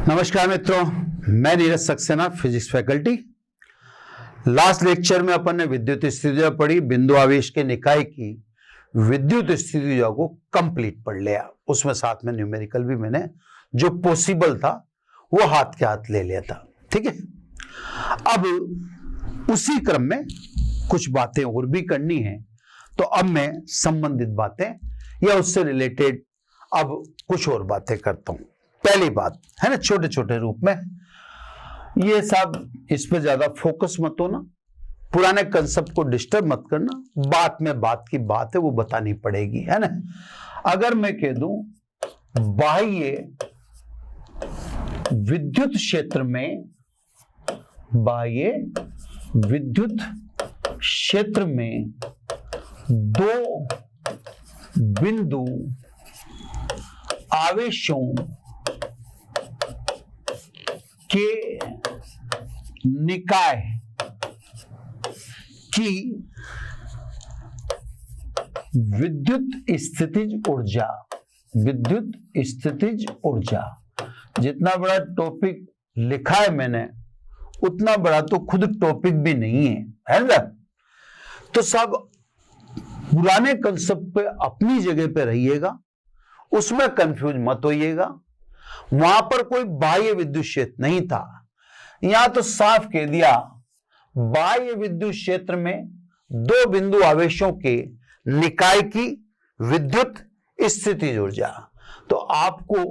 नमस्कार मित्रों, मैं Neeraj Saxena, physics faculty. Last lecture में अपन ने विद्युत स्थितियों पढ़ी, बिंदु आवेश के निकाय की विद्युत स्थितियों को कंप्लीट पढ़ लिया। उसमें साथ में न्यूमेरिकल भी मैंने जो पॉसिबल था वो हाथ के हाथ ले लिया था। ठीक है, अब उसी क्रम में कुछ बातें और भी करनी है, तो अब मैं संबंधित बातें या उससे रिलेटेड अब कुछ और बातें करता हूं। पहली बात है ना, छोटे छोटे रूप में, ये सब इस पे ज्यादा फोकस मत होना, पुराने कंसेप्ट को डिस्टर्ब मत करना। बात में बात की बात है, वो बतानी पड़ेगी, है ना। अगर मैं कह दूं बाह्य विद्युत क्षेत्र में, बाह्य विद्युत क्षेत्र में दो बिंदु आवेशों के निकाय की विद्युत स्थितिज ऊर्जा, विद्युत स्थितिज ऊर्जा, जितना बड़ा टॉपिक लिखा है मैंने उतना बड़ा तो खुद टॉपिक भी नहीं है ना। तो सब पुराने कंसेप्ट पे अपनी जगह पे रहिएगा, उसमें कंफ्यूज मत होइएगा। वहां पर कोई बाह्य विद्युत क्षेत्र नहीं था, यहां तो साफ कह दिया बाह्य विद्युत क्षेत्र में दो बिंदु आवेशों के निकाय की विद्युत स्थितिज ऊर्जा। तो आपको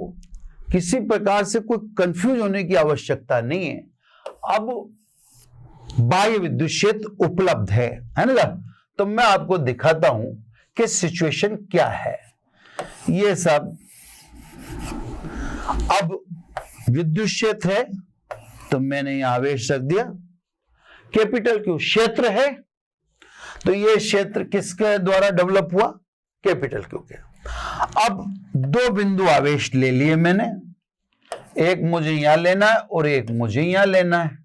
किसी प्रकार से कोई कंफ्यूज होने की आवश्यकता नहीं है। अब बाह्य विद्युत क्षेत्र उपलब्ध है ना। तो मैं आपको दिखाता हूं कि सिचुएशन क्या है। ये सब अब विद्युत क्षेत्र है, तो मैंने यहां आवेश रख दिया, कैपिटल क्यू क्षेत्र है, तो ये क्षेत्र किसके द्वारा डेवलप हुआ? कैपिटल क्यू के। अब दो बिंदु आवेश ले लिए मैंने, एक मुझे यहां लेना है और एक मुझे यहां लेना है।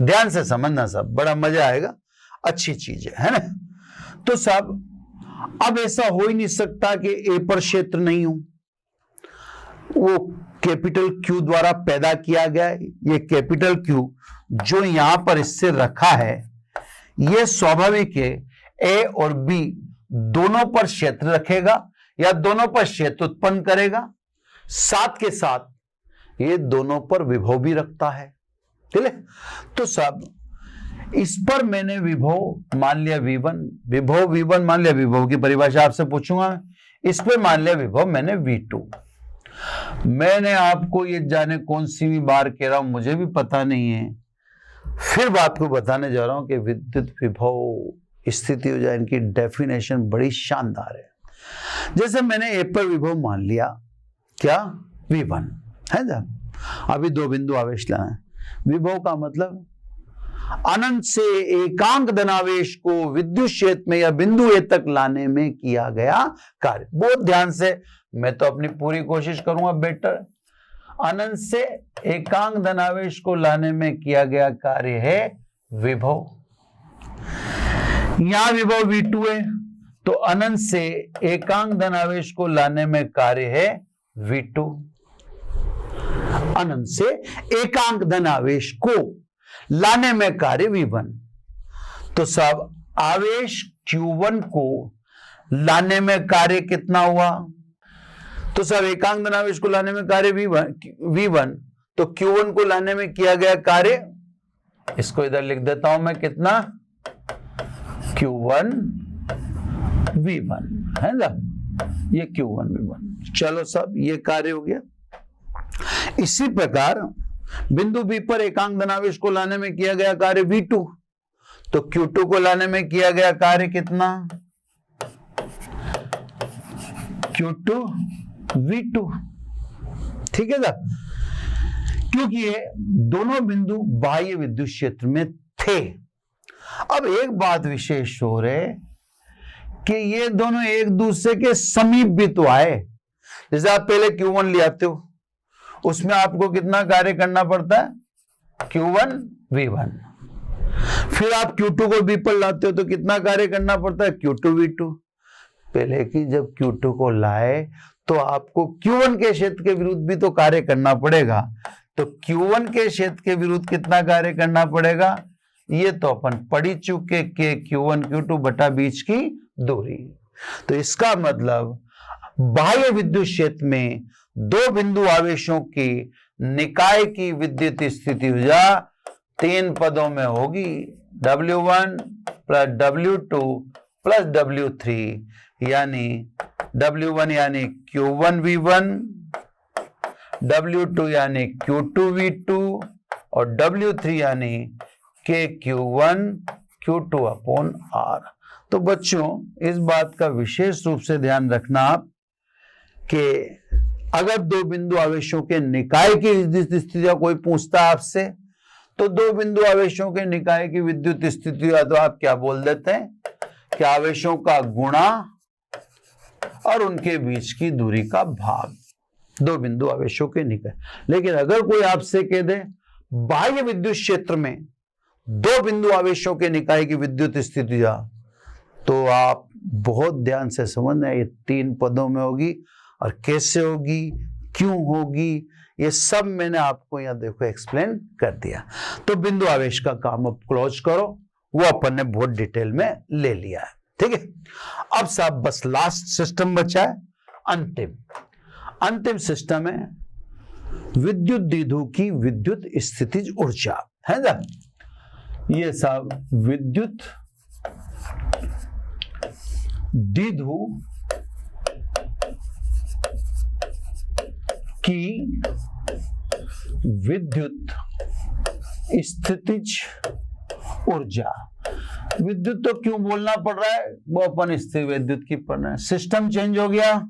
ध्यान से समझना, सब बड़ा मजा आएगा, अच्छी चीज है ना। तो सब अब ऐसा हो ही नहीं सकता कि ए पर क्षेत्र नहीं हो, वो कैपिटल क्यू द्वारा पैदा किया गया है। ये कैपिटल क्यू जो यहां पर इससे रखा है, ये स्वाभाविक है ए और बी दोनों पर क्षेत्र रखेगा या दोनों पर क्षेत्र उत्पन्न करेगा। साथ के साथ ये दोनों पर विभव भी रखता है। ठीक है, तो सब इस पर मैंने विभव मान लिया V1, विभव V1 मान लिया, विभव की परिभाषा आपसे पूछूंगा। इस पे मान लिया विभव मैंने V2। मैंने आपको ये जाने कौन सी भी बार कह रहा हूं, मुझे भी पता नहीं है, फिर बात को बताने जा रहा हूं कि विद्युत विभव स्थिति हो जाए, इनकी डेफिनेशन बड़ी शानदार है। जैसे मैंने ए पर विभव मान लिया, क्या? V1 है ना। अभी दो बिंदु आवेश लाना है। विभव का मतलब अनंत से एकांक धनावेश को विद्युत क्षेत्र में या बिंदु ए तक लाने में किया गया कार्य। बहुत ध्यान से, मैं तो अपनी पूरी कोशिश करूंगा बेटर। अनंत से एकांक धनावेश को लाने में किया गया कार्य है विभव। यहां विभव V2 है, तो अनंत से एकांक धनावेश को लाने में कार्य है V2। अनंत से एकांक धनावेश को लाने में कार्य V1। तो सब आवेश Q1 को लाने में कार्य कितना हुआ? तो सब एकांक धनावेश को लाने में कार्य V1, तो Q1 को लाने में किया गया कार्य, इसको इधर लिख देता हूं मैं, कितना? Q1 V1 है ना, ये Q1 V1। चलो सब ये कार्य हो गया। इसी प्रकार बिंदु बी पर एकांक धनावेश को लाने में किया गया कार्य V2, तो Q2 को लाने में किया गया कार्य कितना? Q2 V2। ठीक है ना, क्योंकि ये दोनों बिंदु बाह्य विद्युत क्षेत्र में थे। अब एक बात विशेष हो रहे कि ये दोनों एक दूसरे के समीप भी तो आए। जैसे आप पहले Q1 ले आते हो, उसमें आपको कितना कार्य करना पड़ता है? Q1 V1। फिर आप Q2 को B पर लाते हो तो कितना कार्य करना पड़ता है? Q2 V2। पहले की जब Q2 को लाए तो आपको Q1 के क्षेत्र के विरुद्ध भी तो कार्य करना पड़ेगा। तो Q1 के क्षेत्र के विरुद्ध कितना कार्य करना पड़ेगा, ये तो अपन पढ़ चुके के Q1 Q2 बटा बीच की दूरी। तो इसका मतलब बाह्य विद्युत क्षेत्र में दो बिंदु आवेशों की निकाय की विद्युत स्थिति ऊर्जा 3 पदों में होगी, W1 plus W2 plus W3, यानी W1 यानी Q1V1, W2 यानी Q2V2 और W3 यानी KQ1 Q2 अपॉन R। तो बच्चों इस बात का विशेष रूप से ध्यान रखना आप कि अगर दो बिंदु आवेशों के निकाय की विद्युत स्थिति कोई पूछता है आपसे, तो दो बिंदु आवेशों के निकाय की विद्युत स्थिति तो आप क्या बोल देते हैं कि आवेशों का गुणा और उनके बीच की दूरी का भाग, दो बिंदु आवेशों के निकाय। लेकिन अगर कोई आपसे कह दे बाह्य विद्युत क्षेत्र में दो बिंदु आवेशों के निकाय की विद्युत स्थिति, तो आप बहुत ध्यान से समझना, ये 3 पदों में होगी और कैसे होगी, क्यों होगी, ये सब मैंने आपको यहां देखो एक्सप्लेन कर दिया। तो बिंदु आवेश का काम अब क्लोज करो, वो अपन ने बहुत डिटेल में ले लिया है, ठीक है। अब साहब बस लास्ट सिस्टम बचा है, अंतिम सिस्टम है विद्युत द्विध्रुव की विद्युत स्थितिज ऊर्जा, है ना। ये साहब विद्युत द्विध्रुव की विद्युत स्थितिज ऊर्जा। विद्युत तो क्यों बोलना पड़ रहा है, वो अपन स्थिर विद्युत की पढ़ रहे हैं। सिस्टम चेंज हो गया,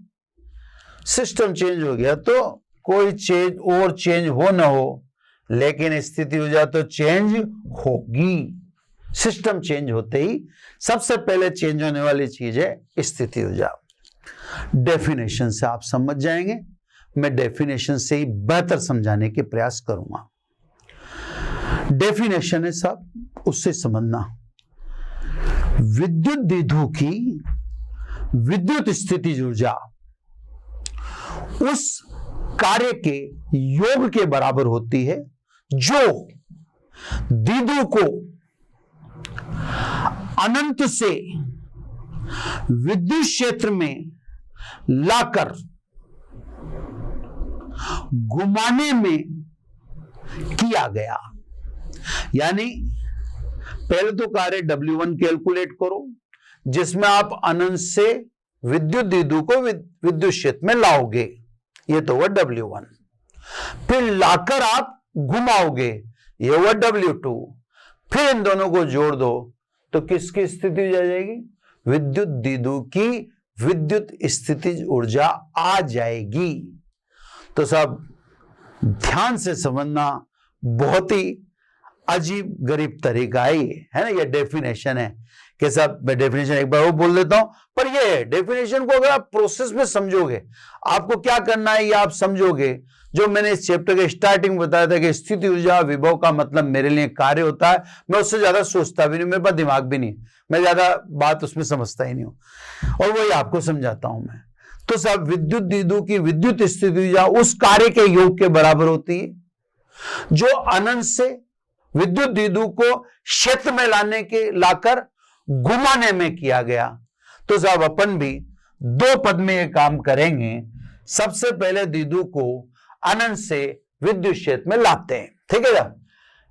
सिस्टम चेंज हो गया तो कोई चेंज और चेंज हो ना हो, लेकिन स्थिति ऊर्जा तो चेंज होगी। सिस्टम चेंज होते ही सबसे पहले चेंज होने वाली चीज है स्थिति ऊर्जा। डेफिनेशन से आप समझ जाएंगे, मैं डेफिनेशन से ही बेहतर समझाने के प्रयास करूंगा। डेफिनेशन है साहब, उससे समझना। विद्युत द्विध्रुव की विद्युत स्थितिज ऊर्जा उस कार्य के योग के बराबर होती है जो द्विध्रुव को अनंत से विद्युत क्षेत्र में लाकर घुमाने में किया गया। यानी पहले तो कार्य W1 कैलकुलेट करो, जिसमें आप अनंत से विद्युत द्विध्रुव को विद्युत क्षेत्र में लाओगे, ये तो हुआ W1। फिर लाकर आप घुमाओगे, ये हुआ W2। फिर इन दोनों को जोड़ दो तो किसकी स्थिति आ जाएगी, विद्युत द्विध्रुव की विद्युत स्थितिज ऊर्जा आ जाएगी। तो सब ध्यान से समझना, बहुत ही अजीब गरीब तरीका है ना। ये डेफिनेशन है कि साहब मैं डेफिनेशन एक बार वो बोल देता हूं, पर ये डेफिनेशन को अगर आप प्रोसेस में समझोगे, आपको क्या करना है ये आप समझोगे। जो मैंने इस चैप्टर के स्टार्टिंग में बताया था कि स्थिति ऊर्जा विभव का मतलब मेरे लिए कार्य होता है, मैं उससे ज्यादा सोचता भी नहीं, मेरे पास दिमाग भी नहीं, मैं ज्यादा बात उसमें समझता ही नहीं हूं, और वही आपको समझाता हूं मैं। तो साहब विद्युत द्विध्रुव की विद्युत स्थिति ऊर्जा उस कार्य के योग के बराबर होती है जो अनंत से विद्युत द्विध्रुव को क्षेत्र में लाकर घुमाने में किया गया। तो साहब अपन भी 2 पद में ये काम करेंगे। सबसे पहले द्विध्रुव को अनंत से विद्युत क्षेत्र में लाते हैं, ठीक है साहब।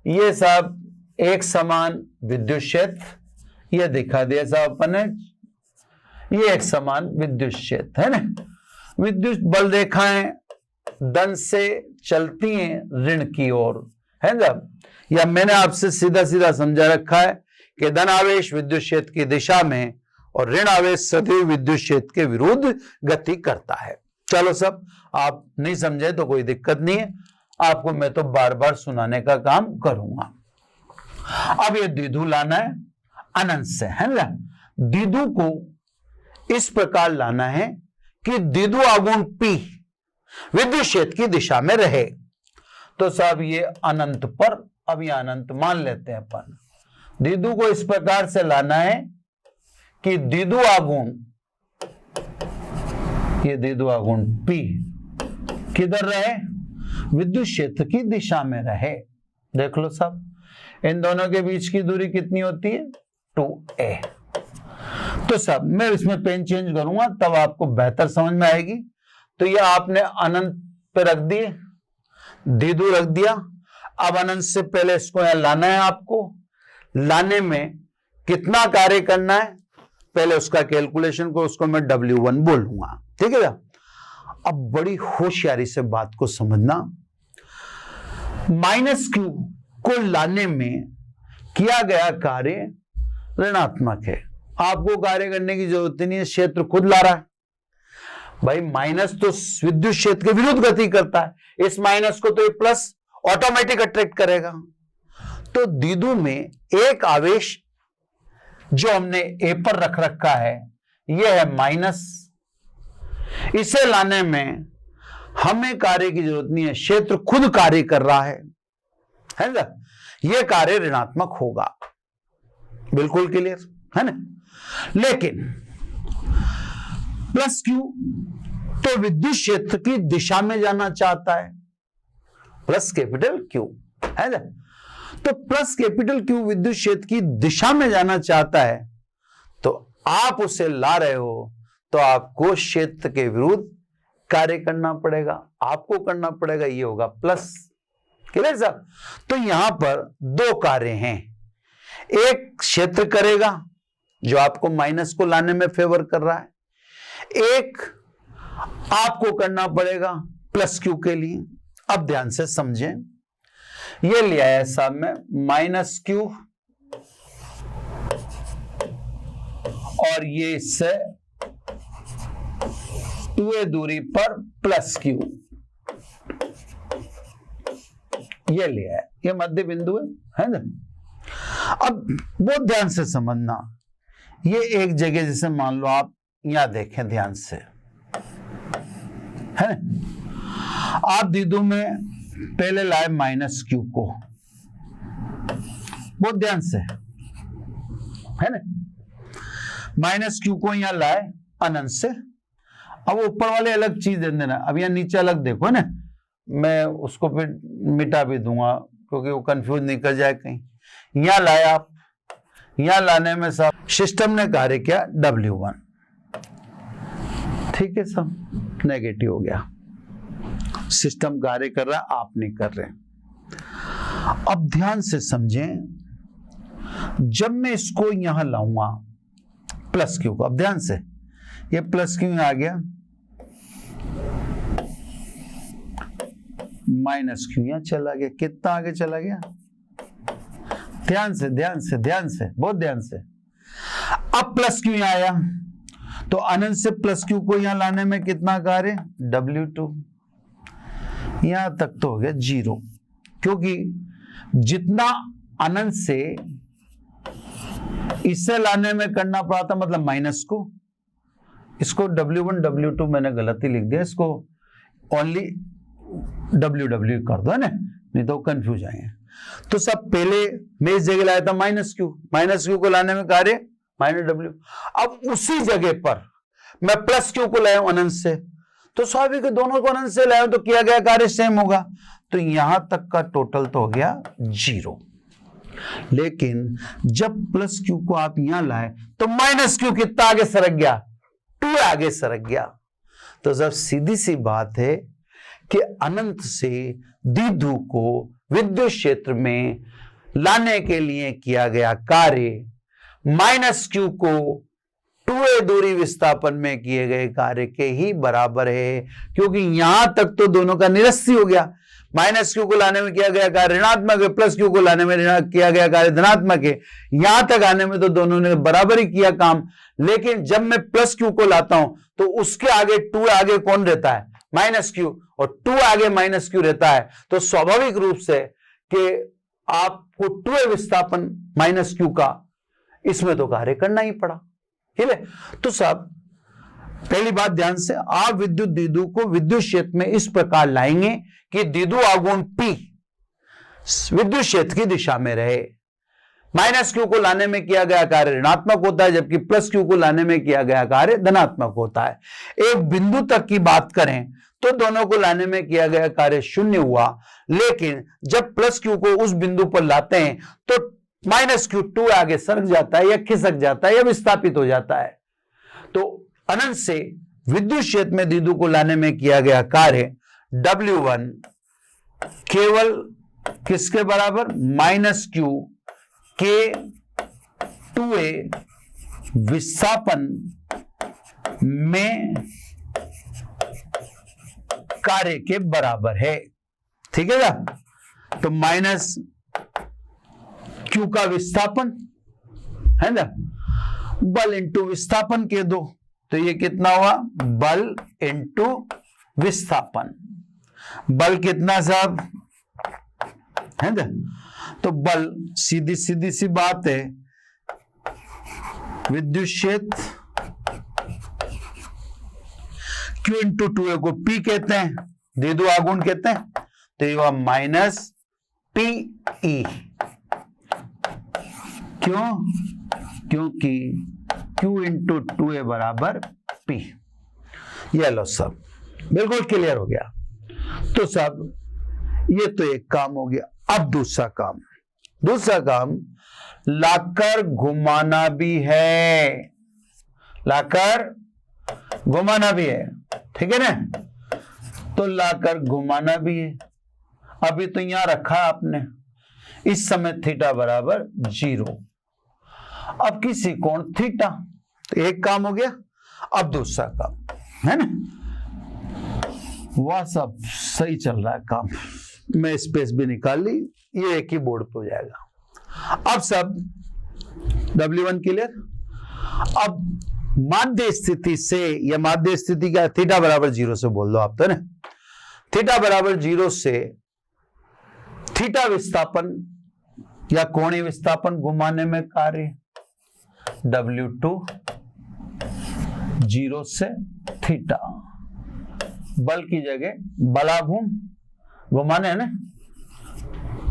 ये साहब एक समान विद्युत क्षेत्र, ये दिखा दिया साहब अपन ने, ये एक समान विद्युत क्षेत्र है ना। विद्युत बल रेखाएं धन से चलती हैं ऋण की ओर, है ना। या मैंने आपसे सीधा सीधा समझा रखा है कि धन आवेश विद्युत क्षेत्र की दिशा में और ऋण आवेश सदैव विद्युत क्षेत्र के विरुद्ध गति करता है। चलो सब, आप नहीं समझे तो कोई दिक्कत नहीं है, आपको मैं तो बार बार सुनाने का काम करूंगा। अब ये द्विध्रुव लाना है अनंत से, है ना। द्विध्रुव को इस प्रकार लाना है कि द्विध्रुव आघूर्ण P विद्युत क्षेत्र की दिशा में रहे। तो साहब ये अनंत पर, अब ये अनंत मान लेते हैं अपन। द्विध्रुव को इस प्रकार से लाना है कि द्विध्रुव आघूर्ण ये द्विध्रुव आघूर्ण P किधर रहे? विद्युत क्षेत्र की दिशा में रहे। देख लो साहब, इन दोनों के बीच की दूरी कितनी होती है? 2a। तो साहब मैं इसमें पेन चेंज करूंगा तब आपको बेहतर समझ में आएगी। तो ये आपने अनंत पे रख दिए, द्विध्रुव रख दिया। अब अनंत से पहले इसको यहां लाना है। आपको लाने में कितना कार्य करना है, पहले उसका कैलकुलेशन को, उसको मैं W1 बोलूंगा। ठीक है ना? अब बड़ी होशियारी से बात को समझना। -q को लाने में किया गया कार्य ऋणात्मक है। आपको कार्य करने की जरूरत नहीं है, क्षेत्र खुद ला रहा है। भाई माइनस तो विद्युत क्षेत्र के विरुद्ध गति करता है, इस माइनस को तो ये प्लस ऑटोमेटिक अट्रैक्ट करेगा। तो द्विध्रुव में एक आवेश जो हमने ए पर रख रखा है यह है माइनस। इसे लाने में हमें कार्य की जरूरत नहीं है, क्षेत्र खुद कार्य कर रहा है ना? यह कार्य ऋणात्मक होगा, बिल्कुल क्लियर है ना? लेकिन +q तो विद्युत क्षेत्र की दिशा में जाना चाहता है, +Q है ना? तो +Q विद्युत क्षेत्र की दिशा में जाना चाहता है, तो आप उसे ला रहे हो तो आपको क्षेत्र के विरुद्ध कार्य करना पड़ेगा, आपको करना पड़ेगा। ये होगा प्लस। क्लियर साहब? तो यहां पर दो कार्य हैं, एक क्षेत्र करेगा जो आपको माइनस को लाने में फेवर कर रहा है, एक आपको करना पड़ेगा +Q के लिए। अब ध्यान से समझें, ये लिया है साहब में -Q और ये इससे 2a दूरी पर +Q, ये लिया है, ये मध्य बिंदु है ना? अब बहुत ध्यान से समझना, ये एक जगह जैसे मान लो आप यहां देखें ध्यान से, है ना? आप द्विध्रुव में पहले लाए -Q को, बहुत ध्यान से, है ना? -Q को यहां लाए अनंत से। अब ऊपर वाले अलग चीज दे देना, अब यहां नीचे अलग देखो ना, मैं उसको फिर मिटा भी दूंगा क्योंकि वो कंफ्यूज नहीं कर जाए कहीं। यहां लाया आप, यहां लाने में सब सिस्टम ने कार्य किया W1, ठीक है सब नेगेटिव हो गया, सिस्टम कार्य कर रहा है, आप नहीं कर रहे। अब ध्यान से समझें, जब मैं इसको यहां लाऊंगा +Q को, अब ध्यान से, ये +Q आ गया, -Q यहां चला गया, कितना आगे चला गया? ध्यान से ध्यान से ध्यान से, बहुत ध्यान से। अब +Q यहां आया तो अनंत से +Q को यहां लाने में कितना कार्य? W2, यहां तक तो हो गया 0, क्योंकि जितना अनंत से इससे लाने में करना पड़ा था, मतलब माइनस को, इसको W1 W2 मैंने गलत ही लिख दिया, इसको ओनली WW कर दो, है ना? नहीं तो कंफ्यूज आएंगे। तो सब पहले मैं इस जगह लाया था -Q को लाने में कार्य -W। अब उसी जगह पर मैं +Q को लाया हूं अनंत से, तो स्वाभाविक दोनों को अनंत से लाया तो किया गया कार्य सेम होगा, तो यहां तक का टोटल तो हो गया 0। लेकिन जब +Q को आप यहां लाए तो -Q कितना आगे सरक गया? 2 आगे सरक गया। तो जब सीधी सी बात है कि अनंत से द्विध्रुव को विद्युत क्षेत्र में लाने के लिए किया गया कार्य -Q को 2a दूरी विस्थापन में किए गए कार्य के ही बराबर है, क्योंकि यहां तक तो दोनों का निरस्त हो गया। -Q को लाने में किया गया कार्य ऋणात्मक है, +Q को लाने में किया गया कार्य धनात्मक है, यहां तक आने में तो दोनों ने बराबर ही किया काम। लेकिन जब मैं +Q को लाता हूं तो उसके आगे 2 आगे कौन रहता है? -Q, और 2 आगे -Q रहता है, तो स्वाभाविक रूप से कि आपको 2a विस्थापन -Q का इसमें तो कार्य करना ही पड़ा। ठीक है? तो साहब पहली बात ध्यान से, आप विद्युत द्विध्रुव को विद्युत क्षेत्र में इस प्रकार लाएंगे कि द्विध्रुव आघूर्ण P विद्युत क्षेत्र की दिशा में रहे, माइनस क्यू को लाने में किया गया कार्य ऋणात्मक होता है, जबकि प्लस क्यू को लाने में किया गया कार्य धनात्मक होता है। एक बिंदु तक की बात करें तो दोनों को लाने में किया गया कार्य शून्य हुआ, लेकिन जब प्लस क्यू को उस बिंदु पर लाते हैं तो माइनस क्यू 2 आगे सरक जाता है या खिसक जाता है या विस्थापित हो जाता है। तो अनंत से विद्युत क्षेत्र में द्विध्रुव को लाने में किया गया कार्य W1 केवल किसके बराबर, माइनस क्यू के 2a विस्थापन में कार्य के बराबर है। ठीक है ना, तो माइनस क्यू का विस्थापन है ना, बल इंटू विस्थापन के दो, तो ये कितना हुआ, बल इंटू विस्थापन। बल कितना साहब है ना, तो बल सीधी सीधी सी बात है, विद्युत क्षेत्र Q इंटू 2a को P कहते हैं, द्विध्रुव आघूर्ण कहते हैं, तो ये माइनस PE। क्यों, क्योंकि Q इंटू 2a बराबर P। ये लो सब बिल्कुल क्लियर हो गया। तो सब ये तो एक काम हो गया। अब दूसरा काम, दूसरा काम लाकर घुमाना भी है, लाकर घुमाना भी है। ठीक है ना, तो लाकर घुमाना भी है। अभी तो यहां रखा आपने, इस समय थीटा बराबर 0, अब किसी कोण थीटा, तो एक काम हो गया। अब दूसरा काम है ना, वह सब सही चल रहा है काम, मैं स्पेस भी निकाल ली, ये एक ही बोर्ड पे हो जाएगा। अब सब W1 क्लियर। अब माध्य स्थिति से, या माध्य स्थिति क्या, थीटा बराबर 0 से बोल दो आप तो ना, थीटा बराबर 0 से थीटा विस्थापन या कोणीय विस्थापन घुमाने में कार्य W2 0 से थीटा, बल की जगह बलाघूर्ण घुमाने है ना,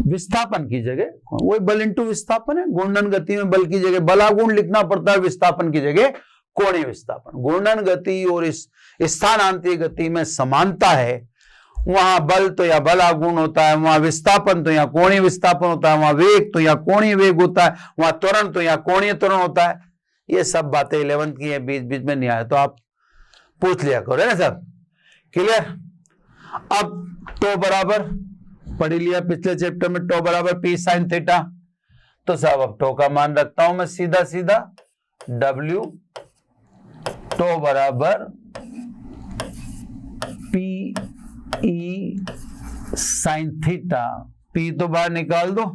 विस्थापन की जगह वही बल इंटू विस्थापन है। घूर्णन गति में बल की जगह बलाघूर्ण लिखना पड़ता है, विस्थापन की जगह कोणीय विस्थापन। घूर्णन गति और इस स्थानांतरित गति में समानता है, वहां बल तो या बलाघूर्ण होता है, वहां विस्थापन तो या कोणीय विस्थापन होता है, वहां वेग तो या कोणीय वेग होता है, वहां त्वरण तो या कोणीय त्वरण होता है। ये सब बातें 11th की है, बीच बीच में नहीं आए तो आप पूछ लिया करो, है ना सब क्लियर। अब तो बराबर पढ़ लिया पिछले चैप्टर में, टो बराबर P sin थीटा, तो साहब अब टो का मान रखता हूं मैं सीधा सीधा, W टो बराबर PE sin थीटा। P तो बाहर निकाल दो,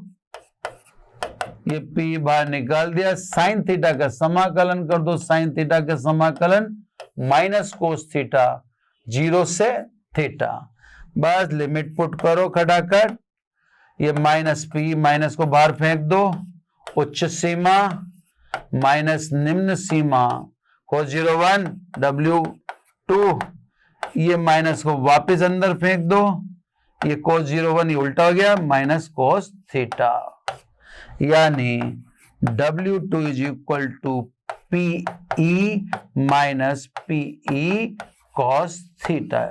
ये P बाहर निकाल दिया, sin थीटा का समाकलन कर दो, sin थीटा का समाकलन माइनस कोस थीटा 0 से थीटा, बस लिमिट पुट करो खटाखट, ये माइनस P, माइनस को बाहर फेंक दो, उच्च सीमा माइनस निम्न सीमा, cos 01 W2, ये माइनस को वापस अंदर फेंक दो, ये cos 01 ये उल्टा हो गया, माइनस कोस थीटा, यानी W2 is equal to PE minus PE cos theta.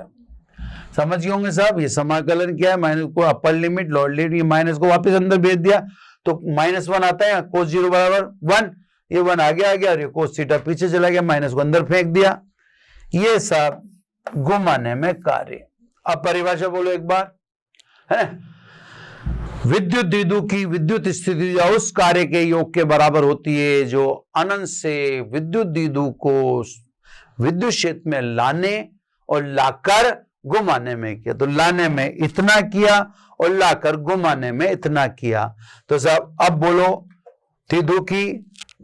समझ गए होंगे साहब, ये समाकलन क्या है, माइनस को अपर लिमिट लोअर लिमिट, ये माइनस को वापस अंदर भेज दिया तो -1 आता है, cos 0 बराबर 1, ये 1 आगे आ गया और ये cos थीटा पीछे चला गया, माइनस को अंदर फेंक दिया। ये सब घुमाने में कार्य। अब परिभाषा बोलो एक बार, है विद्युत द्विध्रुव की विद्युत स्थिति या उस कार्य के योग के बराबर होती है जो अनंत से विद्युत द्विध्रुव को विद्युत क्षेत्र में लाने और लाकर घुमाने में किया। तो लाने में इतना किया और लाकर घुमाने में इतना किया। तो साहब अब बोलो द्विध्रुव की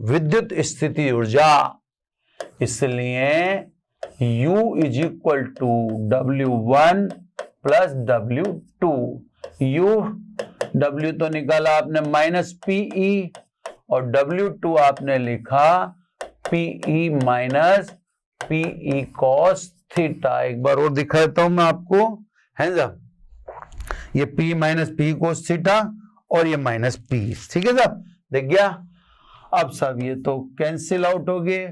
विद्युत स्थिति ऊर्जा, इसलिए U is equal to W1 plus W2। U W तो निकाला आपने माइनस PE और W2 आपने लिखा PE minus PE cos theta. एक बार और दिखा देता हूं मैं आपको, है साहब, ये P minus P cos theta और ये माइनस P, ठीक है साहब, दिख गया। अब सब ये तो कैंसिल आउट हो गए,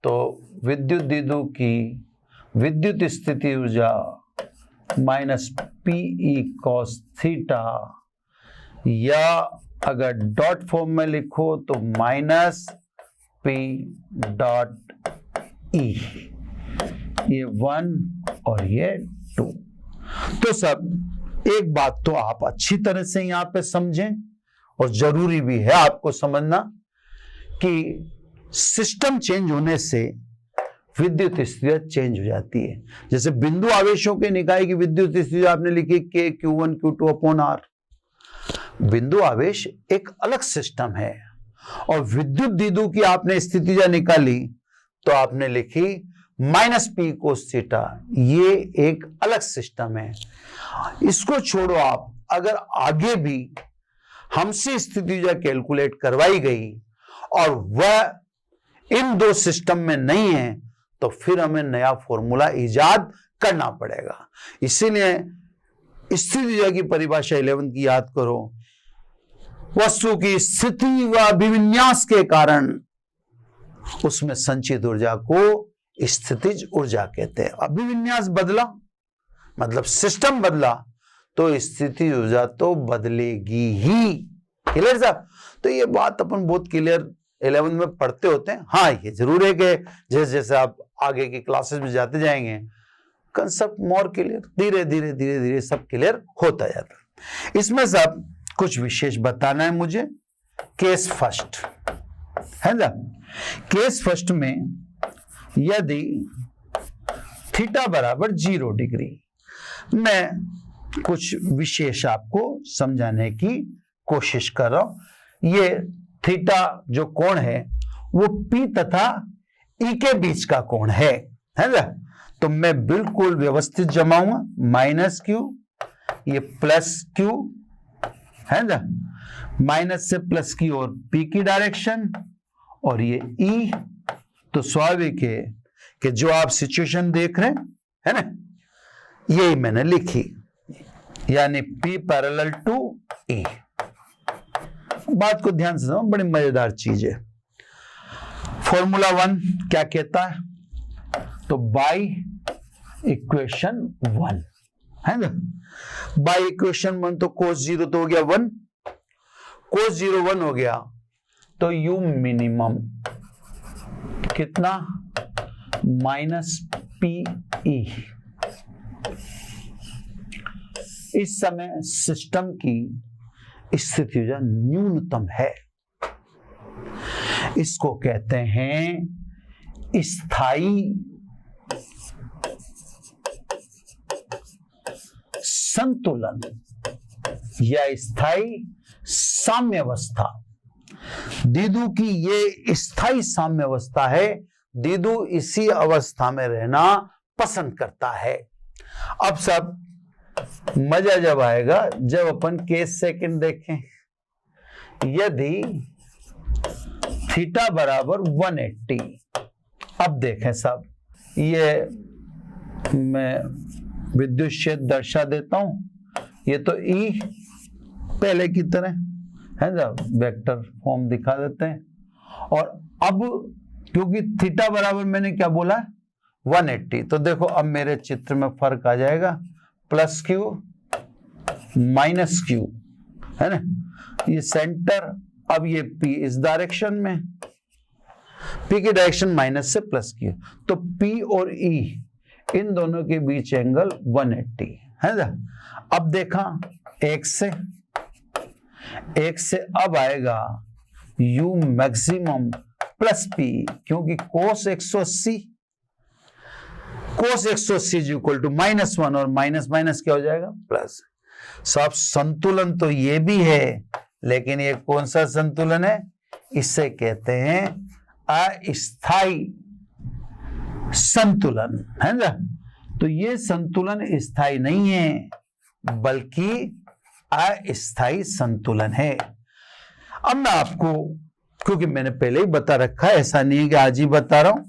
तो विद्युत द्विध्रुव की विद्युत स्थिति ऊर्जा माइनस पीई कॉस थीटा, या अगर डॉट फॉर्म में लिखो तो माइनस पी डॉट ई, ये 1 और ये 2। तो सब एक बात तो आप अच्छी तरह से यहां पे समझें, और जरूरी भी है आपको समझना कि सिस्टम चेंज होने से विद्युत स्थिति चेंज हो जाती है। जैसे बिंदु आवेशों के निकाय की विद्युत स्थिति आपने लिखी के Q1 Q2 अपॉन R। बिंदु आवेश एक अलग सिस्टम है, और विद्युत द्विध्रुव की आपने स्थिति निकाली तो आपने लिखी माइनस पी कोस थीटा, ये एक अलग सिस्टम है। इसको छोड़ो आप, अगर आगे भी हमसे स्थिति कैलकुलेट करवाई गई और वह इन दो सिस्टम में नहीं है, तो फिर हमें नया फॉर्मूला इजाद करना पड़ेगा। इसीलिए स्थिति की परिभाषा 11 की याद करो। वस्तु की स्थिति व अभिविन्यास के कारण उसमें संचित ऊर्जा को स्थितिज ऊर्जा कहते हैं। अभिविन्यास बदला मतलब सिस्टम बदला, तो स्थिति ऊर्जा तो बदलेगी ही। क्लियर साहब? तो ये बात अपन बहुत क्लियर 11 में पढ़ते होते हैं। हाँ, ये जरूर है कि जैसे जैसे आप आगे की क्लासेस में जाते जाएंगे, कंसेप्ट मोर क्लियर, धीरे धीरे धीरे धीरे सब क्लियर होता जाता है। इसमें सब कुछ विशेष बताना है मुझे। केस फर्स्ट है ना, केस फर्स्ट में यदि थीटा बराबर 0 डिग्री, मैं कुछ विशेष आपको समझाने की कोशिश कर रहा हूं। ये थीटा जो कोण है वो P तथा E के बीच का कोण है ना। तो मैं बिल्कुल व्यवस्थित जमाऊंगा, माइनस Q, ये प्लस Q है ना, माइनस से प्लस की ओर P की डायरेक्शन, और ये E। तो स्वाभाविक है कि जो आप सिचुएशन देख रहे हैं है ना, यही मैंने लिखी, यानी P पैरेलल टू E। बात को ध्यान से समझो, बड़ी मजेदार चीज है। फॉर्मूला 1 क्या कहता है? तो बाय इक्वेशन 1 है ना, बाय इक्वेशन 1 तो cos 0 तो हो गया 1, cos 0 1 हो गया, तो U मिनिमम कितना? Minus PE। इस समय सिस्टम की स्थिति ऊर्जा न्यूनतम है। इसको कहते हैं स्थायी संतुलन या स्थायी साम्यावस्था। द्विध्रुव की ये स्थायी साम्यावस्था है। द्विध्रुव इसी अवस्था में रहना पसंद करता है। अब सब मजा जब आएगा जब अपन केस सेकंड देखें। यदि थीटा बराबर 180, अब देखें सब, ये मैं विद्युत क्षेत्र दर्शा देता हूं। ये तो E पहले की तरह है ना, वेक्टर फॉर्म दिखा देते हैं। और अब क्योंकि थीटा बराबर मैंने क्या बोला 180, तो देखो अब मेरे चित्र में फर्क आ जाएगा, प्लस Q माइनस Q है ना, ये सेंटर। अब ये P इस डायरेक्शन में, P की डायरेक्शन माइनस से प्लस Q, तो P और E इन दोनों के बीच एंगल 180 है ना। अब देखा एक से अब आएगा U मैक्सिमम प्लस P, क्योंकि cos 180 इज इक्वल टू -1, और माइनस माइनस क्या हो जाएगा प्लस। सब संतुलन तो ये भी है, लेकिन ये कौन सा संतुलन है? इसे कहते हैं अस्थायी संतुलन है ना। तो ये संतुलन स्थायी नहीं है, बल्कि अस्थायी संतुलन है। अब मैं आपको, क्योंकि मैंने पहले ही बता रखा है, ऐसा नहीं है कि आज ही बता रहा हूं,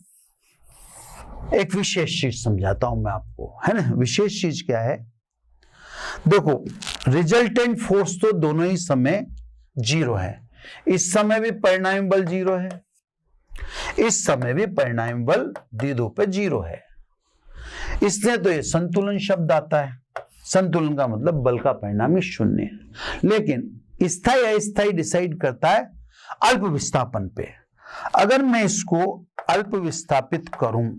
एक विशेष चीज समझाता हूं मैं आपको है ना। विशेष चीज क्या है? देखो, रिजल्टेंट फोर्स तो दोनों ही समय 0 है, इस समय भी परिणामी बल 0 है, इस समय भी परिणामी बल द्विध्रुव पे 0 है, इसलिए तो ये संतुलन शब्द आता है। संतुलन का मतलब बल का परिणामी 0 है। लेकिन स्थायी अस्थायी डिसाइड करता है अल्प विस्थापन पे। अगर मैं इसको अल्प विस्थापित करूं,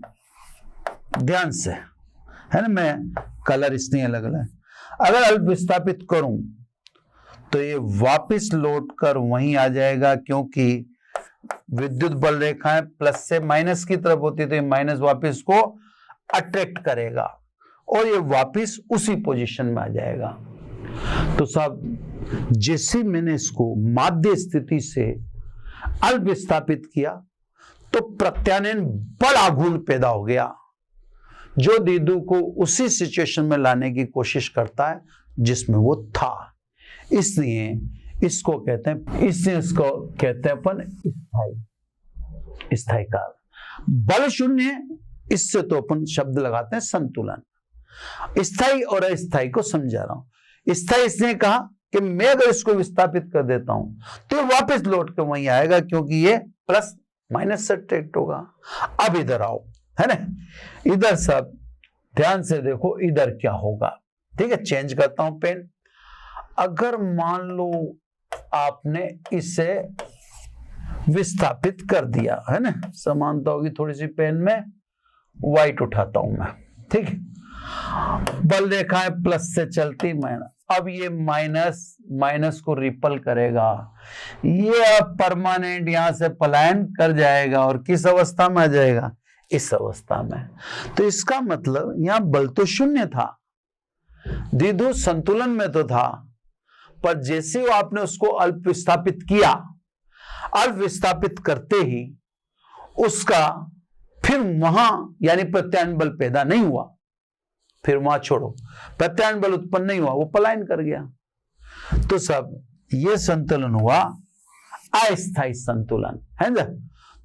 ध्यान से, है ना, मैं कलर इसलिए अलग अलग, अगर अल्प विस्थापित करूं तो ये वापस लौट कर वहीं आ जाएगा, क्योंकि विद्युत बल रेखाएं प्लस से माइनस की तरफ होती है, तो ये माइनस वापस को अट्रैक्ट करेगा और ये वापस उसी पोजीशन में आ जाएगा। तो साहब जैसे मैंने इसको माध्य स्थिति से अल्प विस्थापित किया तो प्रत्यानयन बल आघूर्ण पैदा हो गया, जो द्विध्रुव को उसी सिचुएशन में लाने की कोशिश करता है जिसमें वो था। इसलिए इसको कहते हैं अपन स्थायी काल। बल 0 है, इससे तो अपन शब्द लगाते हैं संतुलन। स्थायी और अस्थायी को समझा रहा हूं। स्थायी इसने कहा कि मैं अगर इसको विस्थापित कर देता हूं तो ये वापस लौट के वहीं आएगा, क्योंकि ये प्लस माइनस से अट्रैक्ट होगा। अब इधर आओ, है ना, इधर सब ध्यान से देखो इधर क्या होगा। ठीक है, चेंज करता हूं पेन। अगर मान लो आपने इसे विस्थापित कर दिया, है ना, समानता होगी थोड़ी सी पेन में, व्हाइट उठाता हूं मैं, ठीक है, बल रेखाएं प्लस से चलती माइनस, अब ये माइनस को रिपल करेगा, ये अब परमानेंट यहां से पलायन कर जाएगा और किस अवस्था में आ जाएगा, इस अवस्था में। तो इसका मतलब यहां बल तो 0 था, द्विध्रुव संतुलन में तो था, पर जैसे वो आपने उसको अल्प विस्थापित किया, अल्प विस्थापित करते ही उसका फिर वहां यानी प्रत्यानयन बल पैदा नहीं हुआ, फिर वहां छोड़ो, प्रत्यानयन बल उत्पन्न नहीं हुआ, वो पलायन कर गया। तो सब ये संतुलन हुआ अस्थायी संतुलन, है ना।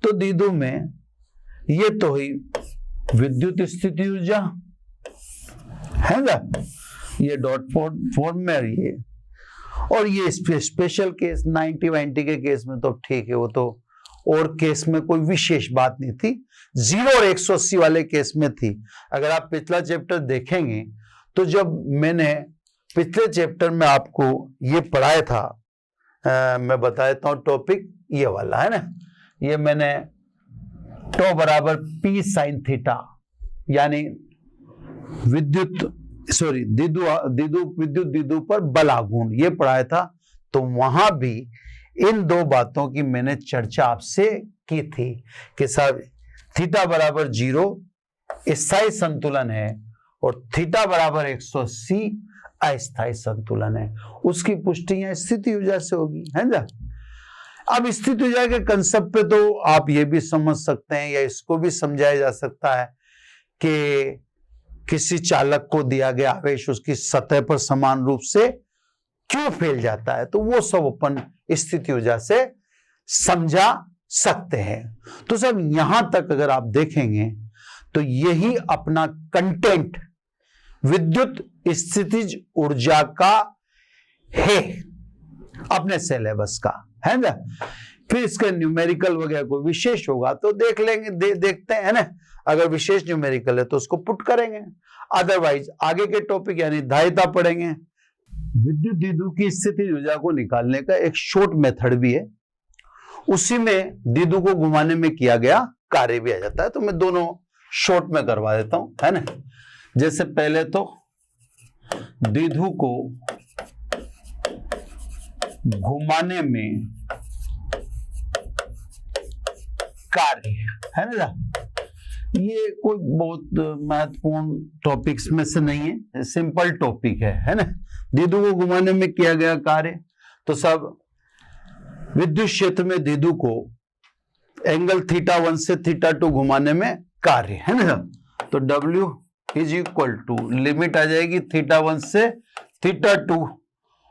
तो द्विध्रुव में ये तो हुई विद्युत स्थिति ऊर्जा, है ना, ये डॉट फॉर्म में ये, और ये स्पेशल केस 90-90 के केस में तो ठीक है, वो तो और केस में कोई विशेष बात नहीं थी, 0 और 180 वाले केस में थी। अगर आप पिछला चैप्टर देखेंगे तो जब मैंने पिछले चैप्टर में आपको ये पढ़ाया था, मैं बता देता हूं टॉपिक ये वाला, है ना, ये मैंने टॉ बराबर P sin थीटा यानी विद्युत द्विध्रुव पर बल आघूर्ण ये पढ़ाया था। तो वहां भी इन दो बातों की मैंने चर्चा आपसे की थी कि साहब थीटा बराबर 0 स्थायी संतुलन है और थीटा बराबर 180 अस्थायी संतुलन है। उसकी पुष्टि यहां स्थिति ऊर्जा से होगी, है ना। अब स्थिति ऊर्जा के कंसेप्ट पे तो आप ये भी समझ सकते हैं या इसको भी समझाया जा सकता है कि किसी चालक को दिया गया आवेश उसकी सतह पर समान रूप से क्यों फैल जाता है, तो वो सब अपन स्थिति ऊर्जा से समझा सकते हैं। तो सब यहां तक अगर आप देखेंगे तो यही अपना कंटेंट विद्युत स्थितिज ऊर्जा का है, अपने सिलेबस का, है ना। फिर इसके न्यूमेरिकल वगैरह कोई विशेष होगा तो देख लेंगे, देखते हैं ना। अगर विशेष न्यूमेरिकल है तो उसको पुट करेंगे, अदरवाइज आगे के टॉपिक यानी धारिता पढ़ेंगे। विद्युत द्विध्रुव की स्थिति ऊर्जा को निकालने का एक शॉर्ट मेथड भी है, उसी में द्विध्रुव को घुमाने में किया गया कार्य भी आ जाता है। तो मैं दोनों शॉर्ट में करवा देता हूं, है ना। जैसे पहले तो द्विध्रुव को घुमाने में कार्य, है ना, ये कोई बहुत महत्वपूर्ण टॉपिक्स में से नहीं है, सिंपल टॉपिक है ना। द्विध्रुव को घुमाने में किया गया कार्य, तो सब विद्युत क्षेत्र में द्विध्रुव को एंगल θ1 से θ2 घुमाने में कार्य, है ना। तो W is equal to limit आ जाएगी θ1 से θ2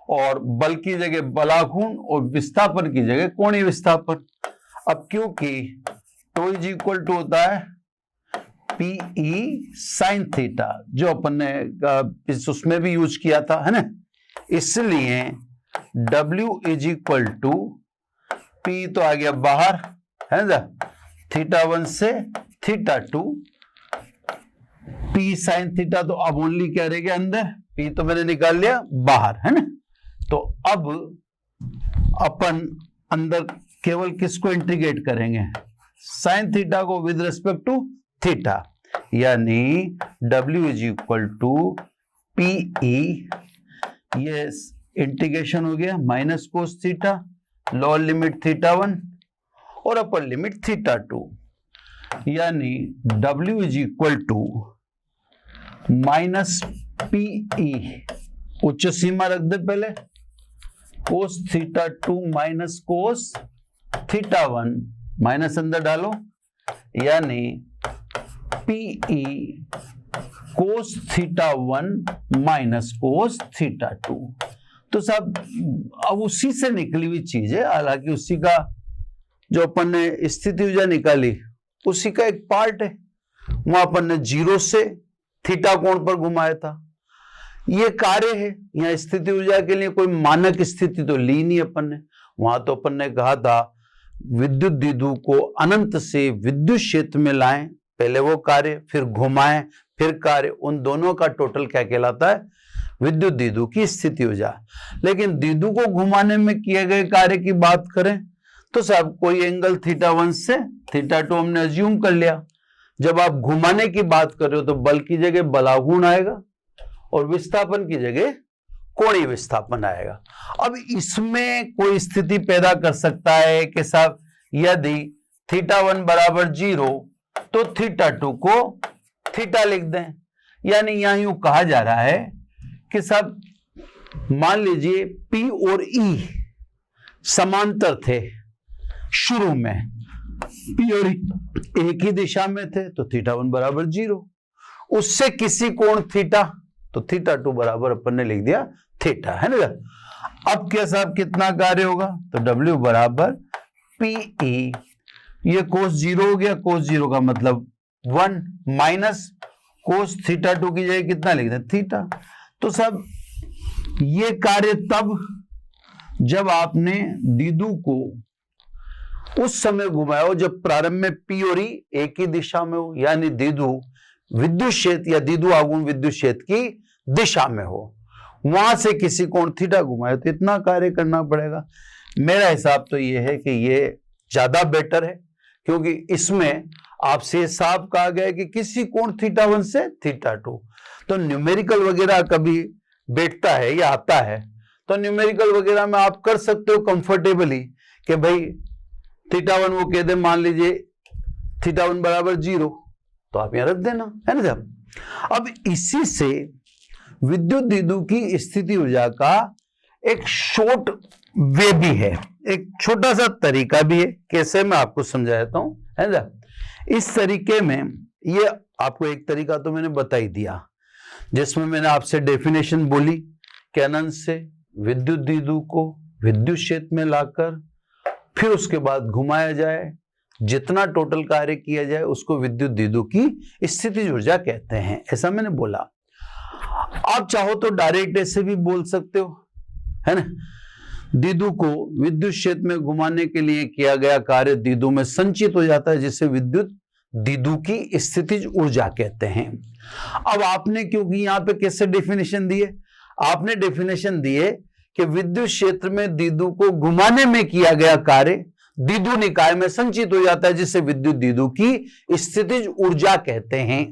और बल की जगह बलाघूर्ण और विस्थापन की जगह कोणीय विस्थापन। अब क्योंकि टो इज इक्वल टू होता है PE sin थीटा, जो अपन ने उसमें भी यूज किया था, है ना, इसलिए W is equal to P तो आ गया बाहर, है ना, θ1 से θ2, P sin थीटा तो अब ओनली क्या रहेगा अंदर, P तो मैंने निकाल लिया बाहर, है ना। तो अब अपन अंदर केवल किसको इंटीग्रेट करेंगे, साइन थीटा को विद रिस्पेक्ट टू थीटा, यानी W is equal to PE, ये इंटीग्रेशन हो गया minus cos theta, lower limit θ1 और अपर लिमिट θ2, यानी W is equal to minus PE, उच्च सीमा रख दे पहले, कोस θ2 माइनस कोस θ1, माइनस अंदर डालो, यानी PE कोस θ1 माइनस कोस θ2। तो साहब अब उसी से निकली हुई चीज है, हालांकि उसी का जो अपन ने स्थिति ऊर्जा निकाली उसी का एक पार्ट है, वहां अपन ने 0 से थीटा कोण पर घुमाया था, ये कार्य है। यहाँ स्थिति ऊर्जा के लिए कोई मानक स्थिति तो ली नहीं अपन ने, वहां तो अपन ने कहा था विद्युत द्विध्रुव को अनंत से विद्युत क्षेत्र में लाएं, पहले वो कार्य फिर घुमाएं फिर कार्य, उन दोनों का टोटल क्या कहलाता है, विद्युत द्विध्रुव की स्थिति ऊर्जा। लेकिन द्विध्रुव को घुमाने में किए गए कार्य की बात करें तो साहब कोई एंगल θ1 से θ2 हमने अज्यूम कर लिया। जब आप घुमाने की बात कर रहे हो तो बल की जगह बलाघूर्ण आएगा और विस्थापन की जगह कोणीय विस्थापन आएगा। अब इसमें कोई स्थिति पैदा कर सकता है कि साहब यदि θ1 बराबर 0 तो θ2 को थीटा लिख दें, यानी यहां यूं कहा जा रहा है कि साहब मान लीजिए P और E समांतर थे शुरू में, P और E एक ही दिशा में थे तो θ1 बराबर 0, उससे किसी कोण थीटा तो θ2 बराबर अपन ने लिख दिया थीटा, है ना। अब क्या साहब कितना कार्य होगा, तो W बराबर PE, ये कोस 0 हो गया, कोस 0 का मतलब 1 माइनस कोस θ2 की जगह कितना लिख दें थीटा। तो साहब ये कार्य तब जब आपने द्विध्रुव को उस समय घुमाया हो जब प्रारंभ में P और E एक ही दिशा में हो, यानी द्विध्रुव विद्युत क्षेत्र या द्विध्रुव आघूर्ण विद्युत क्षेत्र की दिशा में हो, वहां से किसी कोण थीटा घुमाए तो इतना कार्य करना पड़ेगा। मेरा हिसाब तो ये है कि ये ज्यादा बेटर है, क्योंकि इसमें आपसे साफ कहा गया है कि किसी कोण θ1 से θ2। तो न्यूमेरिकल वगैरह कभी बैठता है या आता है तो न्यूमेरिकल वगैरह में आप कर सकते हो कंफर्टेबली कि भाई θ1 वो कह दे, मान लीजिए θ1 बराबर 0 तो आप यहां रख देना, है ना साहब। अब इसी से विद्युत द्विध्रुव की स्थिति ऊर्जा का एक शॉर्ट वे भी है, एक छोटा सा तरीका भी है, कैसे मैं आपको समझाता हूं, है ना। इस तरीके में ये आपको एक तरीका तो मैंने बता ही दिया, जिसमें मैंने आपसे डेफिनेशन बोली कि अनंत से विद्युत द्विध्रुव को विद्युत क्षेत्र में लाकर फिर उसके बाद घुमाया जाए, जितना टोटल कार्य किया जाए उसको विद्युत द्विध्रुव की स्थितिज ऊर्जा कहते हैं, ऐसा मैंने बोला। आप चाहो तो डायरेक्ट ऐसे भी बोल सकते हो, है ना। द्विध्रुव को विद्युत क्षेत्र में घुमाने के लिए किया गया कार्य द्विध्रुव में संचित हो जाता है, जिसे विद्युत द्विध्रुव की स्थितिज ऊर्जा कहते हैं। अब आपने क्योंकि यहाँ पे कैसे डेफिनेशन दिए, आपने डेफिनेशन दिए कि विद्युत क्षेत्र में द्विध्रुव को घुमाने में किया गया कार्य द्विध्रुव निकाय में संचित हो जाता है, जिसे विद्युत द्विध्रुव की स्थितिज ऊर्जा कहते हैं।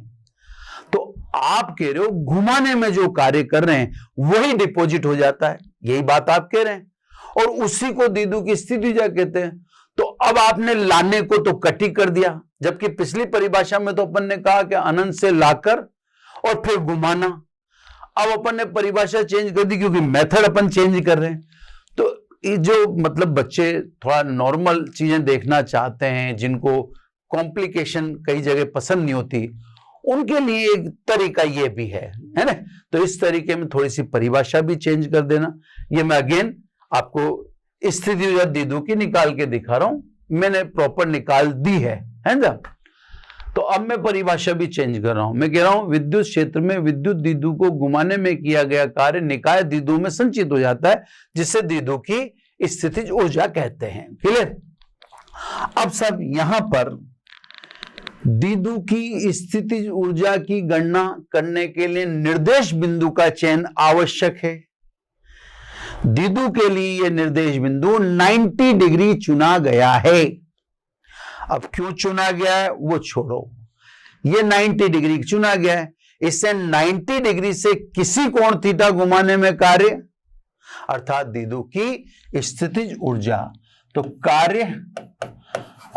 तो आप कह रहे हो घुमाने में जो कार्य कर रहे हैं वही डिपॉजिट हो जाता है, यही बात आप कह रहे हैं, और उसी को द्विध्रुव की स्थितिज ऊर्जा कहते हैं। तो अब आपने लाने को तो कट ही कर दिया, जबकि पिछली परिभाषा में तो अपन ने कहा कि अनंत से लाकर और फिर घुमाना। अब अपन ने परिभाषा चेंज कर दी क्योंकि मेथड अपन चेंज कर रहे हैं। तो ये जो मतलब बच्चे थोड़ा नॉर्मल चीजें देखना चाहते हैं, जिनको कॉम्प्लिकेशन कई जगह पसंद नहीं होती, उनके लिए एक तरीका ये भी है ना। तो इस तरीके में थोड़ी सी परिभाषा भी चेंज कर देना। ये मैं अगेन आपको स्थिति ऊर्जा द्विध्रुव की निकाल के दिखा रहा हूं, मैंने प्रॉपर निकाल दी है ना। तो अब मैं परिभाषा भी चेंज कर रहा हूं, मैं कह रहा हूं विद्युत क्षेत्र में विद्युत द्विध्रुव को घुमाने में किया गया कार्य निकाय द्विध्रुव में संचित हो जाता है, जिससे द्विध्रुव की स्थितिज ऊर्जा कहते हैं। क्लियर? अब सब यहां पर द्विध्रुव की स्थितिज ऊर्जा की गणना करने के लिए निर्देश बिंदु का चयन आवश्यक है। द्विध्रुव के लिए यह निर्देश बिंदु 90 डिग्री चुना गया है। अब क्यों चुना गया है वो छोड़ो, ये 90 डिग्री चुना गया है। इससे 90 डिग्री से किसी कोण थीटा घुमाने में कार्य, अर्थात द्विध्रुव की स्थितिज ऊर्जा, तो कार्य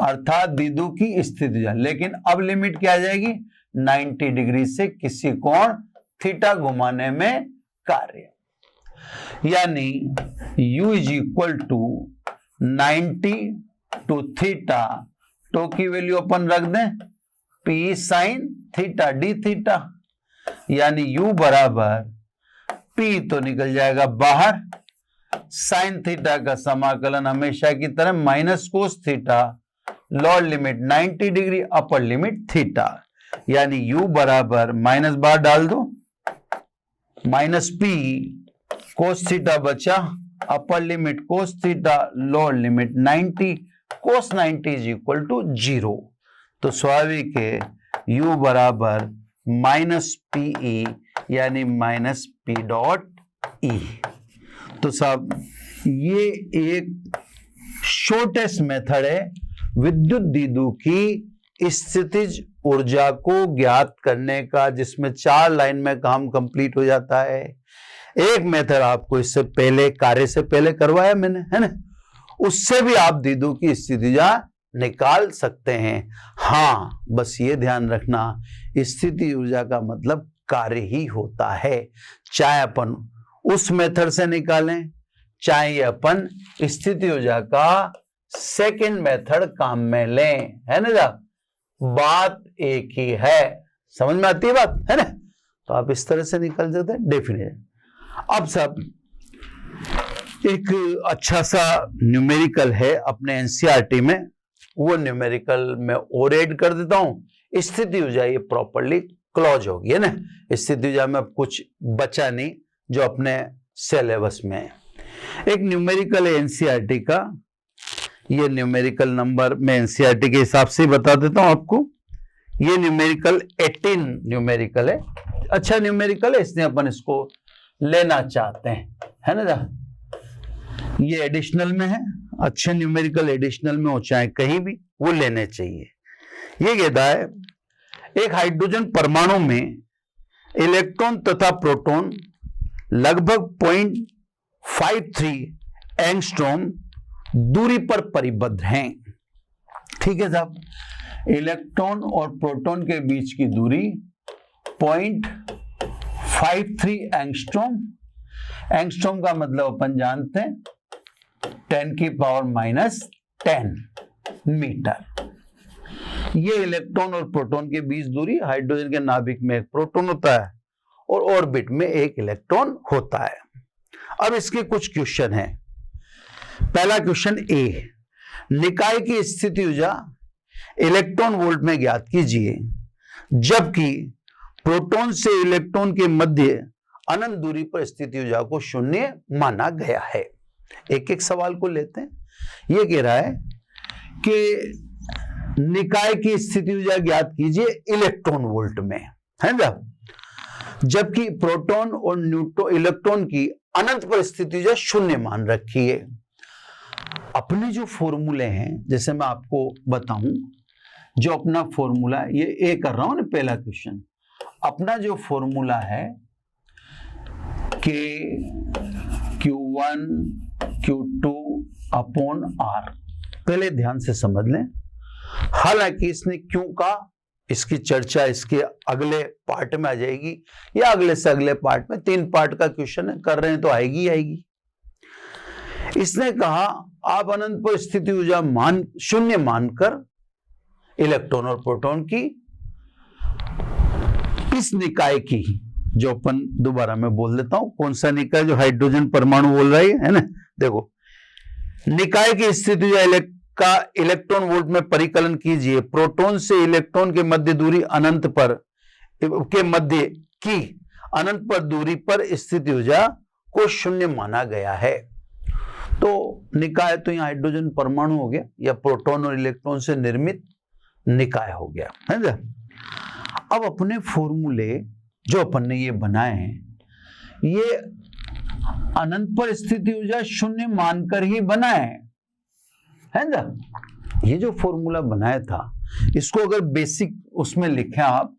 अर्थात द्विध्रुव की स्थितिज ऊर्जा, लेकिन अब लिमिट क्या आ जाएगी? 90 डिग्री से किसी कोण थीटा घुमाने में कार्य, यानी u is equal to 90 to theta, तो की वैल्यू अपन रख दें p sine theta d theta, यानी u बराबर p तो निकल जाएगा बाहर, साइन थीटा का समाकलन हमेशा की तरह minus cos theta, lower limit 90 degree, upper limit theta, यानी u बराबर माइनस बाहर डाल दो, माइनस p कोस थीटा बचा, upper limit cos theta, lower limit 90, cos 90 is equal to 0। तो स्वाभाविक है u बराबर माइनस पीई, यानी माइनस पी डॉट ई। तो साहब ये एक शॉर्टेस्ट मेथड है विद्युत द्विध्रुव की स्थितिज ऊर्जा को ज्ञात करने का, जिसमें 4 लाइन में काम कंप्लीट हो जाता है। एक मेथड आपको इससे पहले, कार्य से पहले करवाया मैंने, है ना, उससे भी आप द्विध्रुव की स्थितिज ऊर्जा निकाल सकते हैं। हाँ, बस ये ध्यान रखना, स्थिति ऊर्जा का मतलब कार्य ही होता है, चाहे अपन उस मेथड से निकालें, चाहे ये अपन स्थिति ऊर्जा का सेकंड मेथड काम में लें, है ना, बात एक ही है। समझ में आती है बात, है ना? तो आप इस तरह से निकल जाते हैं डेफिनेट। अब सब एक अच्छा सा न्यूमेरिकल है अपने एनसीईआरटी में, वो न्यूमेरिकल में और ऐड कर देता हूं। स्थिति ऊर्जा ये प्रॉपर्ली क्लोज होगी, है ना, स्थिति ऊर्जा में कुछ बचा नहीं जो अपने सिलेबस में है। एक न्यूमेरिकल है एनसीईआरटी का, ये न्यूमेरिकल नंबर मैं एनसीईआरटी के हिसाब से बता देता हूं आपको। ये न्यूमेरिकल 18 न्यूमेरिकल है, अच्छा न्यूमेरिकल है, इसलिए अपन इसको लेना चाहते हैं, है ना। ये एडिशनल में है, अच्छे न्यूमेरिकल एडिशनल में हो चाहे कहीं भी, वो लेने चाहिए। ये कहता है एक हाइड्रोजन परमाणु में इलेक्ट्रॉन तथा प्रोटॉन लगभग 0.53 एंगस्ट्रॉम दूरी पर परिबद्ध हैं। ठीक है साहब, इलेक्ट्रॉन और प्रोटॉन के बीच की दूरी 0.53 एंगस्ट्रॉम, एंगस्ट्रॉम का मतलब अपन जानते हैं 10⁻⁻10 मीटर। ये इलेक्ट्रॉन और प्रोटॉन के बीच दूरी, हाइड्रोजन के नाभिक में एक प्रोटॉन होता है और ऑर्बिट में एक इलेक्ट्रॉन होता है। अब इसके कुछ क्वेश्चन हैं। पहला क्वेश्चन ए, निकाय की स्थिति ऊर्जा इलेक्ट्रॉन वोल्ट में ज्ञात कीजिए, जबकि प्रोटॉन से इलेक्ट्रॉन के मध्य अनंत दूरी पर स्थिति ऊर्जा को 0 माना गया है। एक एक सवाल को लेते हैं। यह कह रहा है कि निकाय की स्थिति ऊर्जा ज्ञात कीजिए इलेक्ट्रॉन वोल्ट में, है ना, जबकि प्रोटॉन और न्यूट्रॉन इलेक्ट्रॉन की अनंत पर स्थिति ऊर्जा 0 मान रखी है। अपने जो फॉर्मूले हैं, जैसे मैं आपको बताऊं, जो अपना फॉर्मूला, ये ए कर रहा हूं ना पहला क्वेश्चन, अपना जो फॉर्मूला है के Q1 Q2 अपॉन R, पहले ध्यान से समझ लें। हालांकि इसने क्यों कहा, इसकी चर्चा इसके अगले पार्ट में आ जाएगी, या अगले से अगले पार्ट में, 3 पार्ट का क्वेश्चन है, कर रहे हैं तो आएगी आएगी। इसने कहा आप अनंत पर स्थिति ऊर्जा 0 मानकर इलेक्ट्रॉन और प्रोटॉन की इस निकाय की, जो अपन दोबारा मैं बोल देता हूं कौन सा निकाय, जो हाइड्रोजन परमाणु बोल रहा है ना, देखो, निकाय की स्थिति ऊर्जा का इलेक्ट्रॉन वोल्ट में परिकलन कीजिए। प्रोटॉन से इलेक्ट्रॉन के मध्य दूरी अनंत पर के मध्य की अनंत पर दूरी पर स्थिति ऊर्जा को 0 माना गया है। तो निकाय तो यहाँ हाइड्रोजन परमाणु हो गया या प्रोटॉन और इलेक्ट्रॉन से निर्मित निकाय हो गया, है ना। अब अपने फॉर्मूले जो अपन ने ये बनाए हैं, ये अनंत पर स्थिति ऊर्जा शून्य मानकर ही बनाए है ना। ये जो फॉर्मूला बनाया था, इसको अगर बेसिक उसमें लिखें आप,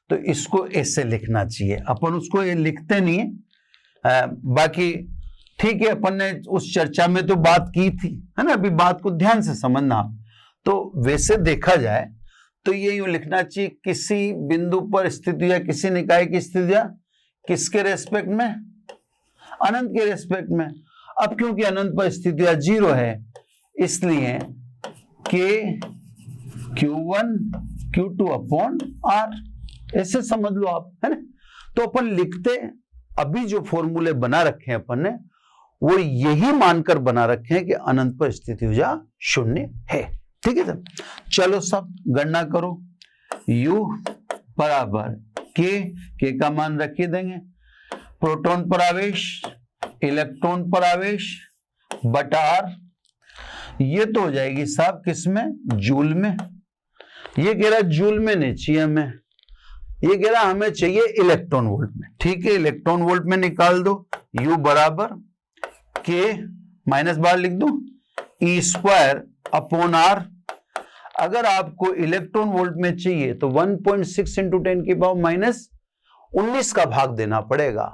तो इसको ऐसे लिखना चाहिए। अपन उसको ये लिखते नहीं है, बाकी ठीक है, अपन ने उस चर्चा में तो बात की थी, है ना। अभी बात को ध्यान से समझना। तो वैसे देखा जाए तो ये यूं लिखना चाहिए, किसी बिंदु पर स्थिति या किसी निकाय की स्थिति या किसके रेस्पेक्ट में, अनंत के रेस्पेक्ट में। अब क्योंकि अनंत पर स्थिति या 0 है, इसलिए के Q1 Q2 अपॉन R, ऐसे समझ लो आप, है ना। तो अपन लिखते, अभी जो फॉर्मूले बना रखे हैं अपन ने, वो यही मानकर बना रखे हैं कि अनंत पर स्थिति ऊर्जा 0 है। ठीक है सर, चलो सब गणना करो। U बराबर के का मान रखिए देंगे, प्रोटॉन पर आवेश, इलेक्ट्रॉन पर आवेश बटा R। ये तो हो जाएगी साहब किसमें, जूल में। ये कह रहा जूल में नहीं चाहिए हमें, ये कह रहा हमें चाहिए इलेक्ट्रॉन वोल्ट में। ठीक है, इलेक्ट्रॉन वोल्ट में निकाल दो। U बराबर के माइनस बार लिख दो E स्क्वायर अपॉन R। अगर आपको इलेक्ट्रॉन वोल्ट में चाहिए तो 1.6 इंटू 10 की पावर माइनस 19 का भाग देना पड़ेगा,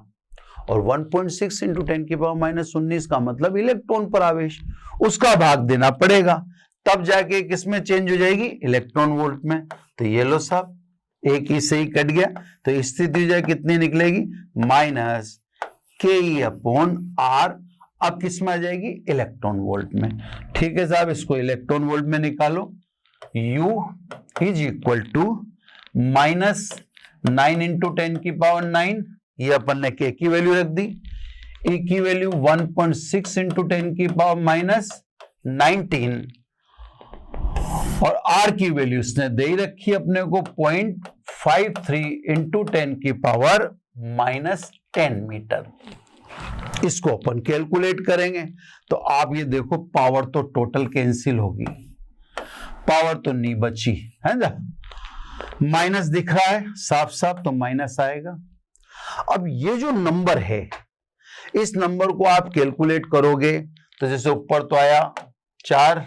और 1.6 इंटू 10 की पावर माइनस 19 का मतलब इलेक्ट्रॉन पर आवेश, उसका भाग देना पड़ेगा, तब जाके किसमें चेंज हो जाएगी, इलेक्ट्रॉन वोल्ट में। तो ये लो साहब, एक ही से ही कट गया, तो स्थिति ऊर्जा कितनी निकलेगी, माइनस के ई अपॉन आर। अब किस में आ जाएगी, इलेक्ट्रॉन वोल्ट में। ठीक है साहब, इसको इलेक्ट्रॉन वोल्ट में निकालो। U is equal to minus 9 into 10 की पावर 9, ये अपन ने के की वैल्यू रख दी। E की वैल्यू 1.6 इंटू 10 की पावर माइनस 19, और R की वैल्यू इसने दे ही रखी अपने को 0.53 इंटू 10 की पावर माइनस 10 मीटर। इसको अपन कैलकुलेट करेंगे तो आप ये देखो, पावर तो टोटल कैंसिल होगी, पावर तो नहीं बची, है ना। माइनस दिख रहा है साफ साफ, तो माइनस आएगा। अब ये जो नंबर है, इस नंबर को आप कैलकुलेट करोगे तो जैसे ऊपर तो आया 4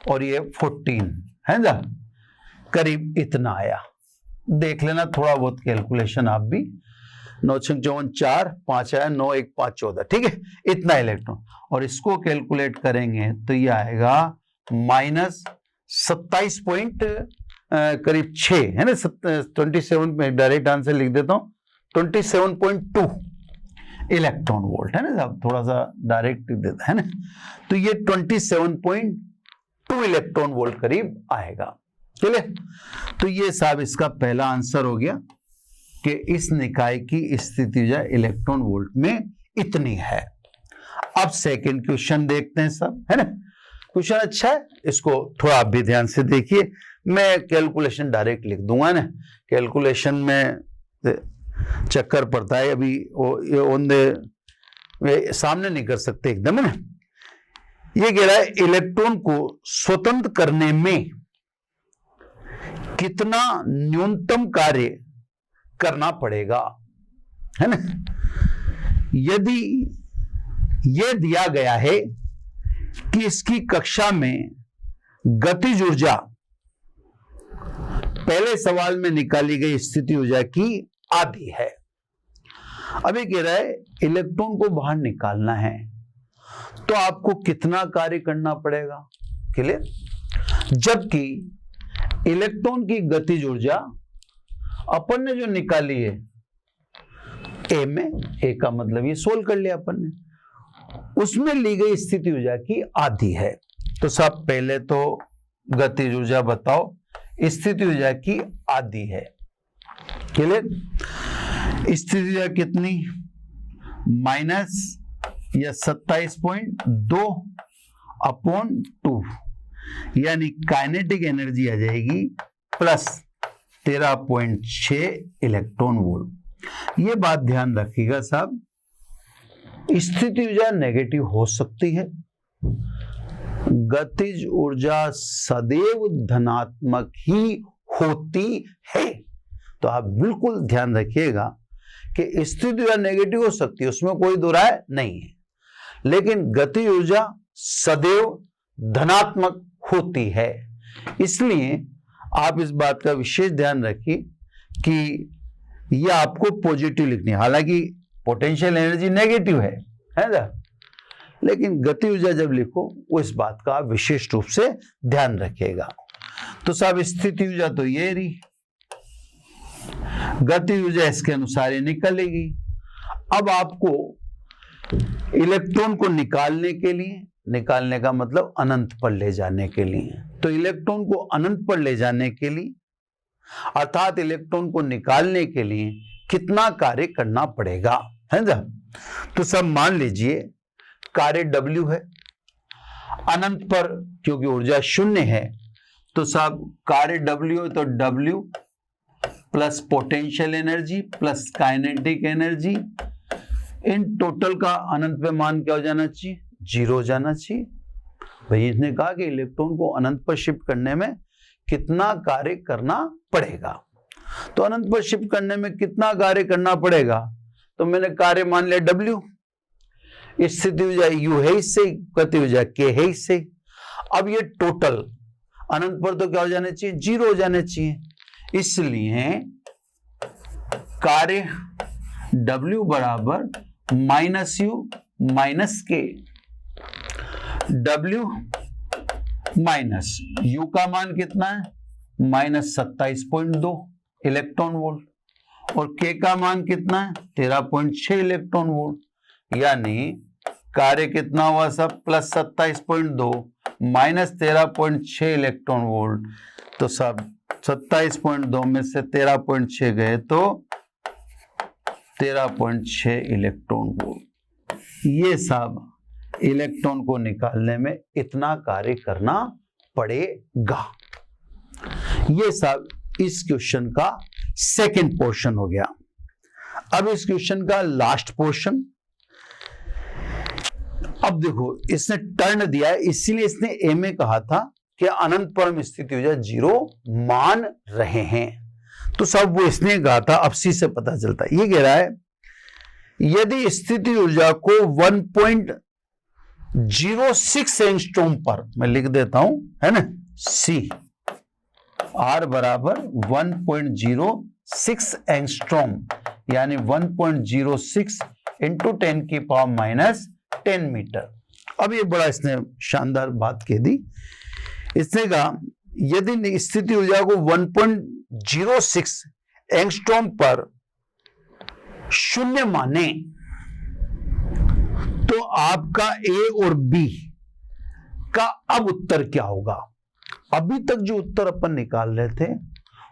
और ये 14, है ना, करीब इतना आया। देख लेना थोड़ा बहुत कैलकुलेशन आप भी। 9 6 54 4 5 आया, 9 1 5 14, ठीक है, इतना इलेक्ट्रॉन। और इसको कैलकुलेट करेंगे तो ये आएगा माइनस 27 पॉइंट करीब 6, है ना, 27 में डायरेक्ट आंसर लिख देता हूं, 27.2 इलेक्ट्रॉन वोल्ट, है ना साहब, थोड़ा सा डायरेक्ट लिख देता है ना। तो ये 27.2 इलेक्ट्रॉन वोल्ट करीब आएगा। चलिए, तो ये साहब इसका पहला आंसर हो गया कि इस निकाय की स्थिति ऊर्जा इलेक्ट्रॉन वोल्ट में इतनी है। अब सेकंड क्वेश्चन देखते हैं सब, है ना। क्वेश्चन अच्छा है, इसको थोड़ा आप भी ध्यान से देखिए। मैं कैलकुलेशन डायरेक्ट लिख दूंगा ना, कैलकुलेशन में चक्कर पड़ता है, अभी ये सामने नहीं कर सकते एकदम, है ना। ये कह रहा है इलेक्ट्रॉन को स्वतंत्र करने में कितना न्यूनतम कार्य करना पड़ेगा, है ना। यदि यह दिया गया है कि इसकी कक्षा में गतिज ऊर्जा पहले सवाल में निकाली गई स्थिति ऊर्जा की आधी है। अभी कह रहा है इलेक्ट्रॉन को बाहर निकालना है, तो आपको कितना कार्य करना पड़ेगा, क्लियर। जबकि इलेक्ट्रॉन की गतिज ऊर्जा अपन ने जो निकाली है ए में, ए का मतलब ये सोल्व कर लिया अपन ने, उसमें ली गई स्थिति ऊर्जा की आधी है। तो सब पहले तो गतिज ऊर्जा बताओ, स्थिति ऊर्जा की आधी है, क्लियर। स्थिति ऊर्जा कितनी, माइनस या 27.2 अपॉन 2, यानी काइनेटिक एनर्जी आ जाएगी प्लस 13.6 इलेक्ट्रॉन वोल्ट। ये बात ध्यान रखिएगा साहब, स्थिति ऊर्जा नेगेटिव हो सकती है, गतिज ऊर्जा सदैव धनात्मक ही होती है। तो आप बिल्कुल ध्यान रखिएगा कि स्थिति ऊर्जा नेगेटिव हो सकती है, उसमें कोई दो राय नहीं है, लेकिन गतिज ऊर्जा सदैव धनात्मक होती है। इसलिए आप इस बात का विशेष ध्यान रखिए कि यह आपको पॉजिटिव लिखनी है। हालांकि पोटेंशियल एनर्जी नेगेटिव है ना, लेकिन गति ऊर्जा जब लिखो वो इस बात का विशेष रूप से ध्यान रखिएगा। तो साहब स्थिति ऊर्जा तो ये रही, गति ऊर्जा इसके अनुसार ही निकलेगी। अब आपको इलेक्ट्रॉन को निकालने के लिए, निकालने का मतलब अनंत पर ले जाने के लिए, तो इलेक्ट्रॉन को अनंत पर ले जाने के लिए अर्थात इलेक्ट्रॉन को निकालने के लिए कितना कार्य करना पड़ेगा, है ना। तो सब मान लीजिए कार्य W है, अनंत पर क्योंकि ऊर्जा शून्य है तो सब कार्य W है, तो W plus potential energy plus kinetic energy in total का अनंत पे मान क्या हो जाना चाहिए, 0 हो जाना चाहिए। भाई इसने कहा कि इलेक्ट्रॉन को अनंत पर शिफ्ट करने में कितना कार्य करना पड़ेगा, तो अनंत पर शिफ्ट करने में कितना कार्य करना पड़ेगा, तो मैंने कार्य मान लिया W, स्थिति ऊर्जा U है इससे, गति ऊर्जा K है इससे। अब ये टोटल अनंत पर तो क्या हो जाने चाहिए, 0 हो जाने चाहिए। इसलिए कार्य W बराबर -U -K, W minus U का मान कितना है, -27.2 इलेक्ट्रॉन वोल्ट, और K का मान कितना है, 13.6 इलेक्ट्रॉन वोल्ट। यानी कार्य कितना हुआ सब, +27.2 -13.6 इलेक्ट्रॉन वोल्ट। तो सब 27.2 में से 13.6 गए तो 13.6 इलेक्ट्रॉन वोल्ट। ये सब इलेक्ट्रॉन को निकालने में इतना कार्य करना पड़ेगा। ये सब इस क्वेश्चन का सेकंड पोर्शन हो गया। अब इस क्वेश्चन का लास्ट पोर्शन। अब देखो इसने टर्न दिया है, इसीलिए इसने ए में कहा था कि अनंत परम स्थिति ऊर्जा 0 मान रहे हैं, तो सब वो इसने कहा था, अब सी से पता चलता है। ये कह रहा है यदि स्थिति ऊर्जा को 1.06 एंगस्ट्रॉम पर, मैं लिख देता हूं, है ना, सी आर बराबर 1.06 एंगस्ट्रॉम यानी 1.06 इंटू 10⁻⁻10 मीटर। अब ये बड़ा इसने शानदार बात कह दी। इसने कहा यदि स्थिति ऊर्जा को 1.06 एंगस्ट्रॉम पर शून्य माने तो आपका ए और बी का अब उत्तर क्या होगा। अभी तक जो उत्तर अपन निकाल रहे थे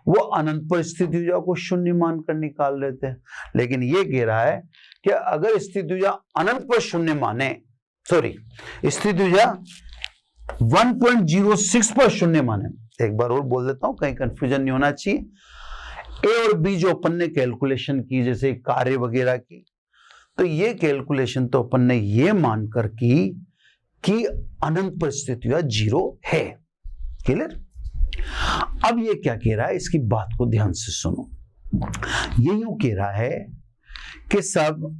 वो अनंत पर स्थिति ऊर्जा को शून्य मानकर निकाल रहे थे, लेकिन ये कह रहा है कि अगर स्थिति ऊर्जा अनंत पर शून्य माने, सॉरी स्थिति ऊर्जा 1.06 पर शून्य माने, एक बार और बोल देता हूं कहीं कंफ्यूजन नहीं होना चाहिए। ए और बी जो अपन ने कैलकुलेशन की, जैसे कार्य वगैरह की, तो ये कैलकुलेशन तो अपन ने ये मानकर की कि अनंत पर स्थिति ऊर्जा 0 है। क्लियर। अब ये क्या कह रहा है, इसकी बात को ध्यान से सुनो। ये यूं कह रहा है कि सब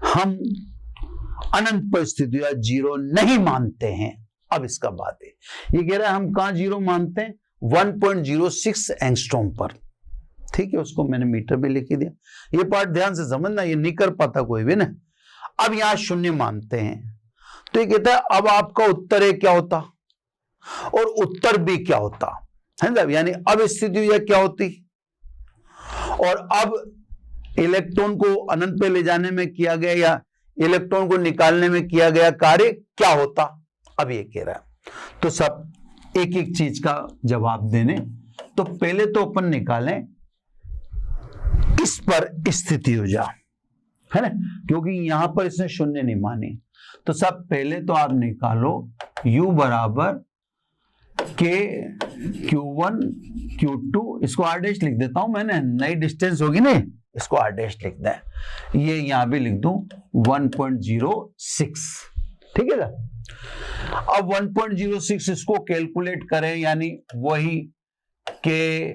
हम अनंत पर स्थिति ऊर्जा 0 नहीं मानते हैं। अब इसका बात है, ये कह रहा है हम कहां 0 मानते हैं, 1.06 एंगस्ट्रॉम पर। ठीक है, उसको मैंने मीटर में लिख दिया। ये पार्ट ध्यान से समझना, ये नहीं कर पाता कोई भी ना। अब यहां शून्य मानते हैं, तो ये कहता है अब आपका उत्तर ए क्या होता और उत्तर बी क्या होता, है ना। यानी अब स्थिति ऊर्जा क्या होती और अब इलेक्ट्रॉन को अनंत पे ले जाने में किया गया या इलेक्ट्रॉन को निकालने में किया गया कार्य क्या होता। अब ये कह रहा है, तो सब एक एक चीज का जवाब देने, तो पहले तो अपन निकालें इस पर स्थिति ऊर्जा, है ना, क्योंकि यहां पर इसने शून्य नहीं मानी। तो सब पहले तो आप निकालो U बराबर K Q1 Q2, इसको R डैश लिख देता हूं मैंने, नई डिस्टेंस होगी ना, इसको R डैश लिख दें, ये यहां भी लिख दूं 1.06। ठीक है ना। अब 1.06 इसको कैलकुलेट करें, यानी वही के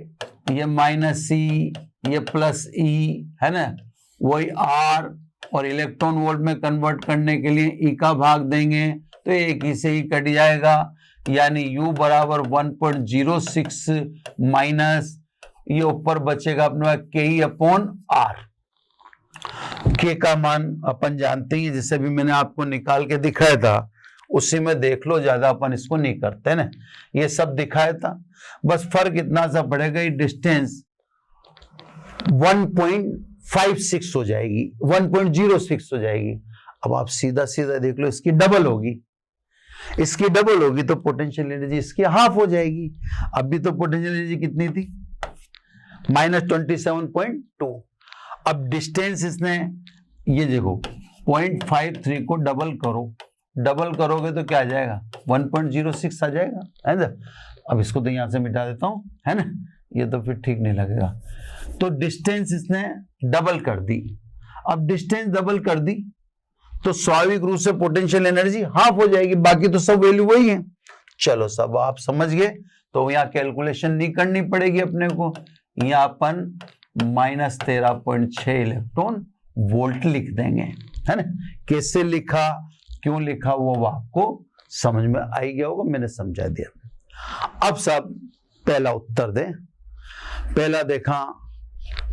ये माइनस सी ये प्लस ई है ना, वही आर, और इलेक्ट्रॉन वोल्ट में कन्वर्ट करने के लिए ई का भाग देंगे तो एक ही से ही कट जाएगा, यानी U बराबर 1.06 माइनस ये ऊपर बचेगा अपने के ई अपॉन आर। के का मान अपन जानते हैं, जैसे भी मैंने आपको निकाल के दिखाया था उसी में देख लो, ज्यादा अपन इसको नहीं करते ना, ये सब दिखाया था, बस फर्क इतना सा पड़ेगा, ये डिस्टेंस 1.56 हो जाएगी, 1.06 हो जाएगी। अब आप सीधा सीधा देख लो, इसकी डबल होगी, इसकी डबल होगी तो पोटेंशियल एनर्जी इसकी हाफ हो जाएगी। अभी तो पोटेंशियल एनर्जी कितनी थी, -27.2। अब डिस्टेंस इसने, ये देखो 0.53 को डबल करो, डबल करोगे तो क्या आ जाएगा, 1.06 आ जाएगा, है ना। अब इसको तो यहां से मिटा देता हूं, है ना, ये तो फिर ठीक नहीं लगेगा। तो डिस्टेंस इसने डबल कर दी। अब डिस्टेंस डबल कर दी तो स्वाभाविक रूप से पोटेंशियल एनर्जी हाफ हो जाएगी, बाकी तो सब वैल्यू वही है। चलो सब आप समझ गए, तो यहाँ कैलकुलेशन नहीं करनी पड़ेगी अपने को, यहाँ अपन -13.6 इलेक्ट्रॉन वोल्ट लिख देंगे, है ना। कैसे लिखा, क्यों लिखा, वो आपको समझ में आ गया होगा, मैंने समझा दिया। अब सब पहला उत्तर दें। पहला देखा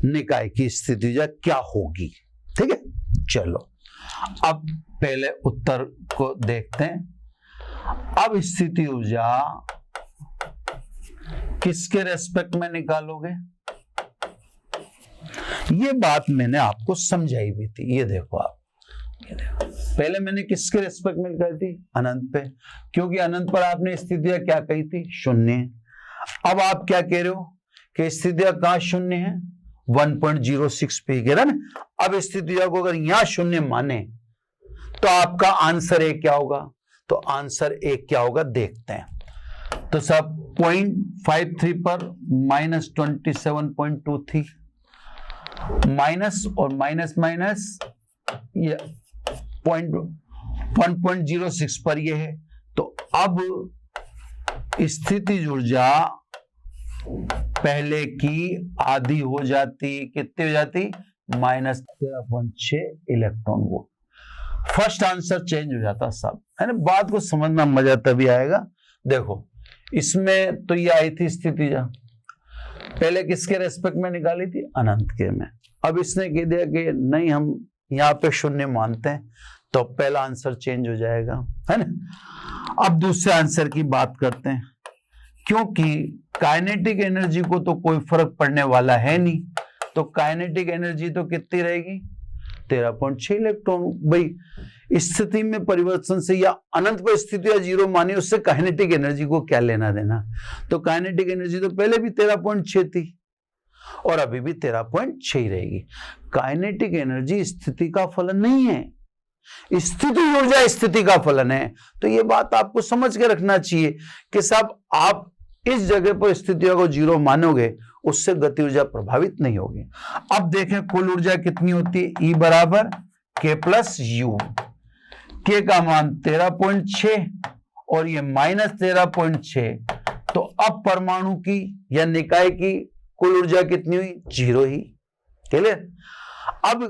निकाय की स्थिति ऊर्जा क्या होगी, ठीक है। चलो अब पहले उत्तर को देखते हैं। अब स्थिति ऊर्जा किसके रेस्पेक्ट में निकालोगे, ये बात मैंने आपको समझाई भी थी। ये देखो आप, ये देखो पहले मैंने किसके रेस्पेक्ट में निकाली थी, अनंत पे, क्योंकि अनंत पर आपने स्थितियां क्या कही थी, शून्य। अब आप क्या कह रहे हो कि स्थितियां कहां शून्य है, 1.06 पे कह रहा ना। अब स्थितियां को अगर यहां शून्य माने तो आपका आंसर एक क्या होगा, तो आंसर एक क्या होगा देखते हैं। तो सब 0.53 पर -27.2 थी, माइनस और माइनस माइनस ये 1.06 पर ये है। तो अब स्थिति ऊर्जा पहले की आधी हो जाती, कितनी हो जाती, -13.6 electron volt. First answer change हो जाता सब, है ना। बात को समझना मजा तभी आएगा। देखो इसमें तो ये आई थी स्थिति ऊर्जा, पहले किसके रेस्पेक्ट में निकाली थी, अनंत के में। अब इसने कह दिया कि नहीं हम यहाँ पे शून्य मानते हैं, तो पहला आंसर चेंज हो जाएगा, है ना। अब दूसरे आंसर की बात करते हैं, क्योंकि काइनेटिक एनर्जी को तो कोई फर्क पड़ने वाला है नहीं, तो काइनेटिक एनर्जी तो कितनी रहेगी, 13.6 इलेक्ट्रॉन। भाई स्थिति में परिवर्तन से या अनंत पर स्थिति या जीरो मानी, उससे काइनेटिक एनर्जी को क्या लेना देना। तो काइनेटिक एनर्जी तो पहले भी 13.6 थी और अभी भी 13.6 ही रहेगी। काइनेटिक एनर्जी स्थिति का फलन नहीं है, स्थिति ऊर्जा स्थिति का फलन है। तो ये बात आपको समझ के रखना चाहिए कि साहब आप इस जगह पर स्थितियों को जीरो मानोगे, उससे गति ऊर्जा प्रभावित नहीं होगी। अब देखें कुल ऊर्जा कितनी होती है, E बराबर K प्लस U। K का मान 13.6 और ये -13.6, तो अब परमाणु की या निकाय की कुल ऊर्जा कितनी हुई, 0 ही। क्लियर। अब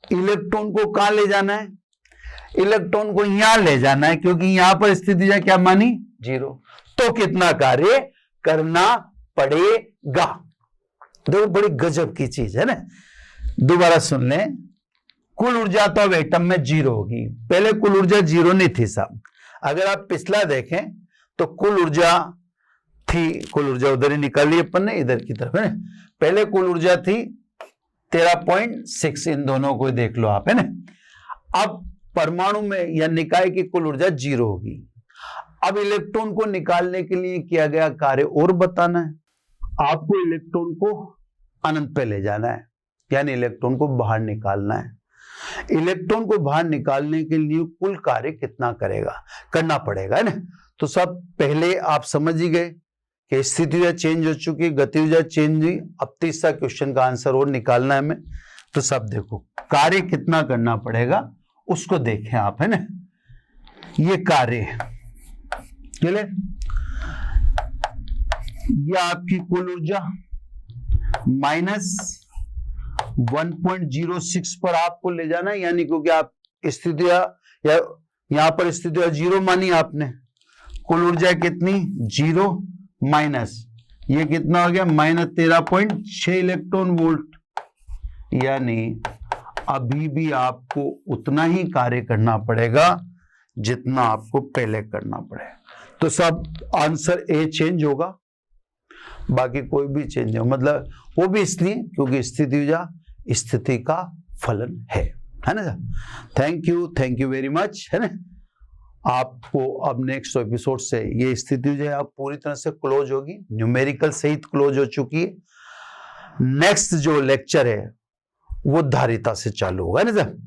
इलेक्ट्रॉन को कहां ले जाना है, इलेक्ट्रॉन को यहां ले जाना है, क्योंकि यहां पर स्थिति क्या मानी, 0। तो कितना कार्य करना पड़ेगा। देखो बड़ी गजब की चीज है ना। दोबारा सुन लें, कुल ऊर्जा तो अब एटम में 0 होगी, पहले कुल ऊर्जा 0 नहीं थी साहब। अगर आप पिछला देखें तो कुल ऊर्जा थी, कुल ऊर्जा उधर ही निकाल ली अपन ने, इधर की तरफ, है ना। पहले कुल ऊर्जा थी 13.6, इन दोनों को देख लो आप, है ना। अब परमाणु में या निकाय की कुल ऊर्जा 0 होगी। अब इलेक्ट्रॉन को निकालने के लिए किया गया कार्य और बताना है। आपको इलेक्ट्रॉन को अनंत पे ले जाना है, यानी इलेक्ट्रॉन को बाहर निकालना है। इलेक्ट्रॉन को बाहर निकालने के लिए कुल कार्य कितना करना पड़ेगा, है ना। तो सब पहले आप समझ ही गए कि स्थिति ऊर्जा चेंज हो चुकी, गति ऊर्जा चेंज हुई। अब तीसरा क्वेश्चन का आंसर और निकालना है हमें। तो सब देखो कार्य कितना करना पड़ेगा उसको देखें आप, है ना। ये कार्य क्लियर? ये आपकी कुल ऊर्जा माइनस 1.06 पर आपको ले जाना है, यानी क्योंकि आप स्थितियां या यहां पर स्थितियां जीरो मानी आपने, कुल ऊर्जा कितनी 0 माइनस ये कितना हो गया -13.6 इलेक्ट्रॉन वोल्ट, यानी अभी भी आपको उतना ही कार्य करना पड़ेगा जितना आपको पहले करना पड़ेगा। तो सब आंसर ए चेंज होगा, बाकी कोई भी चेंज नहीं, मतलब वो भी इसलिए क्योंकि स्थिति ऊर्जा स्थिति का फलन है ना sir. Thank you very much, है ना। आपको अब नेक्स्ट एपिसोड से ये स्थिति ऊर्जा आप पूरी तरह से क्लोज होगी, न्यूमेरिकल सहित क्लोज हो चुकी है। नेक्स्ट जो लेक्चर है वो धारिता से चालू होगा ना सर।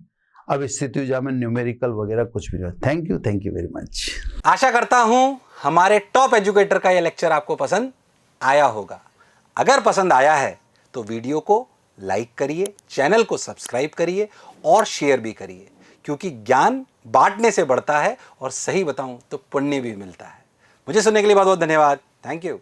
अब स्थिति ऊर्जा में न्यूमेरिकल वगैरह कुछ भी नहीं। Thank you very much. आशा करता हूं हमारे टॉप एजुकेटर का यह लेक्चर आपको पसंद आया होगा। अगर पसंद आया है तो वीडियो को लाइक करिए, चैनल को सब्सक्राइब करिए और शेयर भी करिए, क्योंकि ज्ञान बांटने से बढ़ता है और सही बताऊं तो पुण्य भी मिलता है। मुझे सुनने के लिए बहुत बहुत धन्यवाद। Thank you.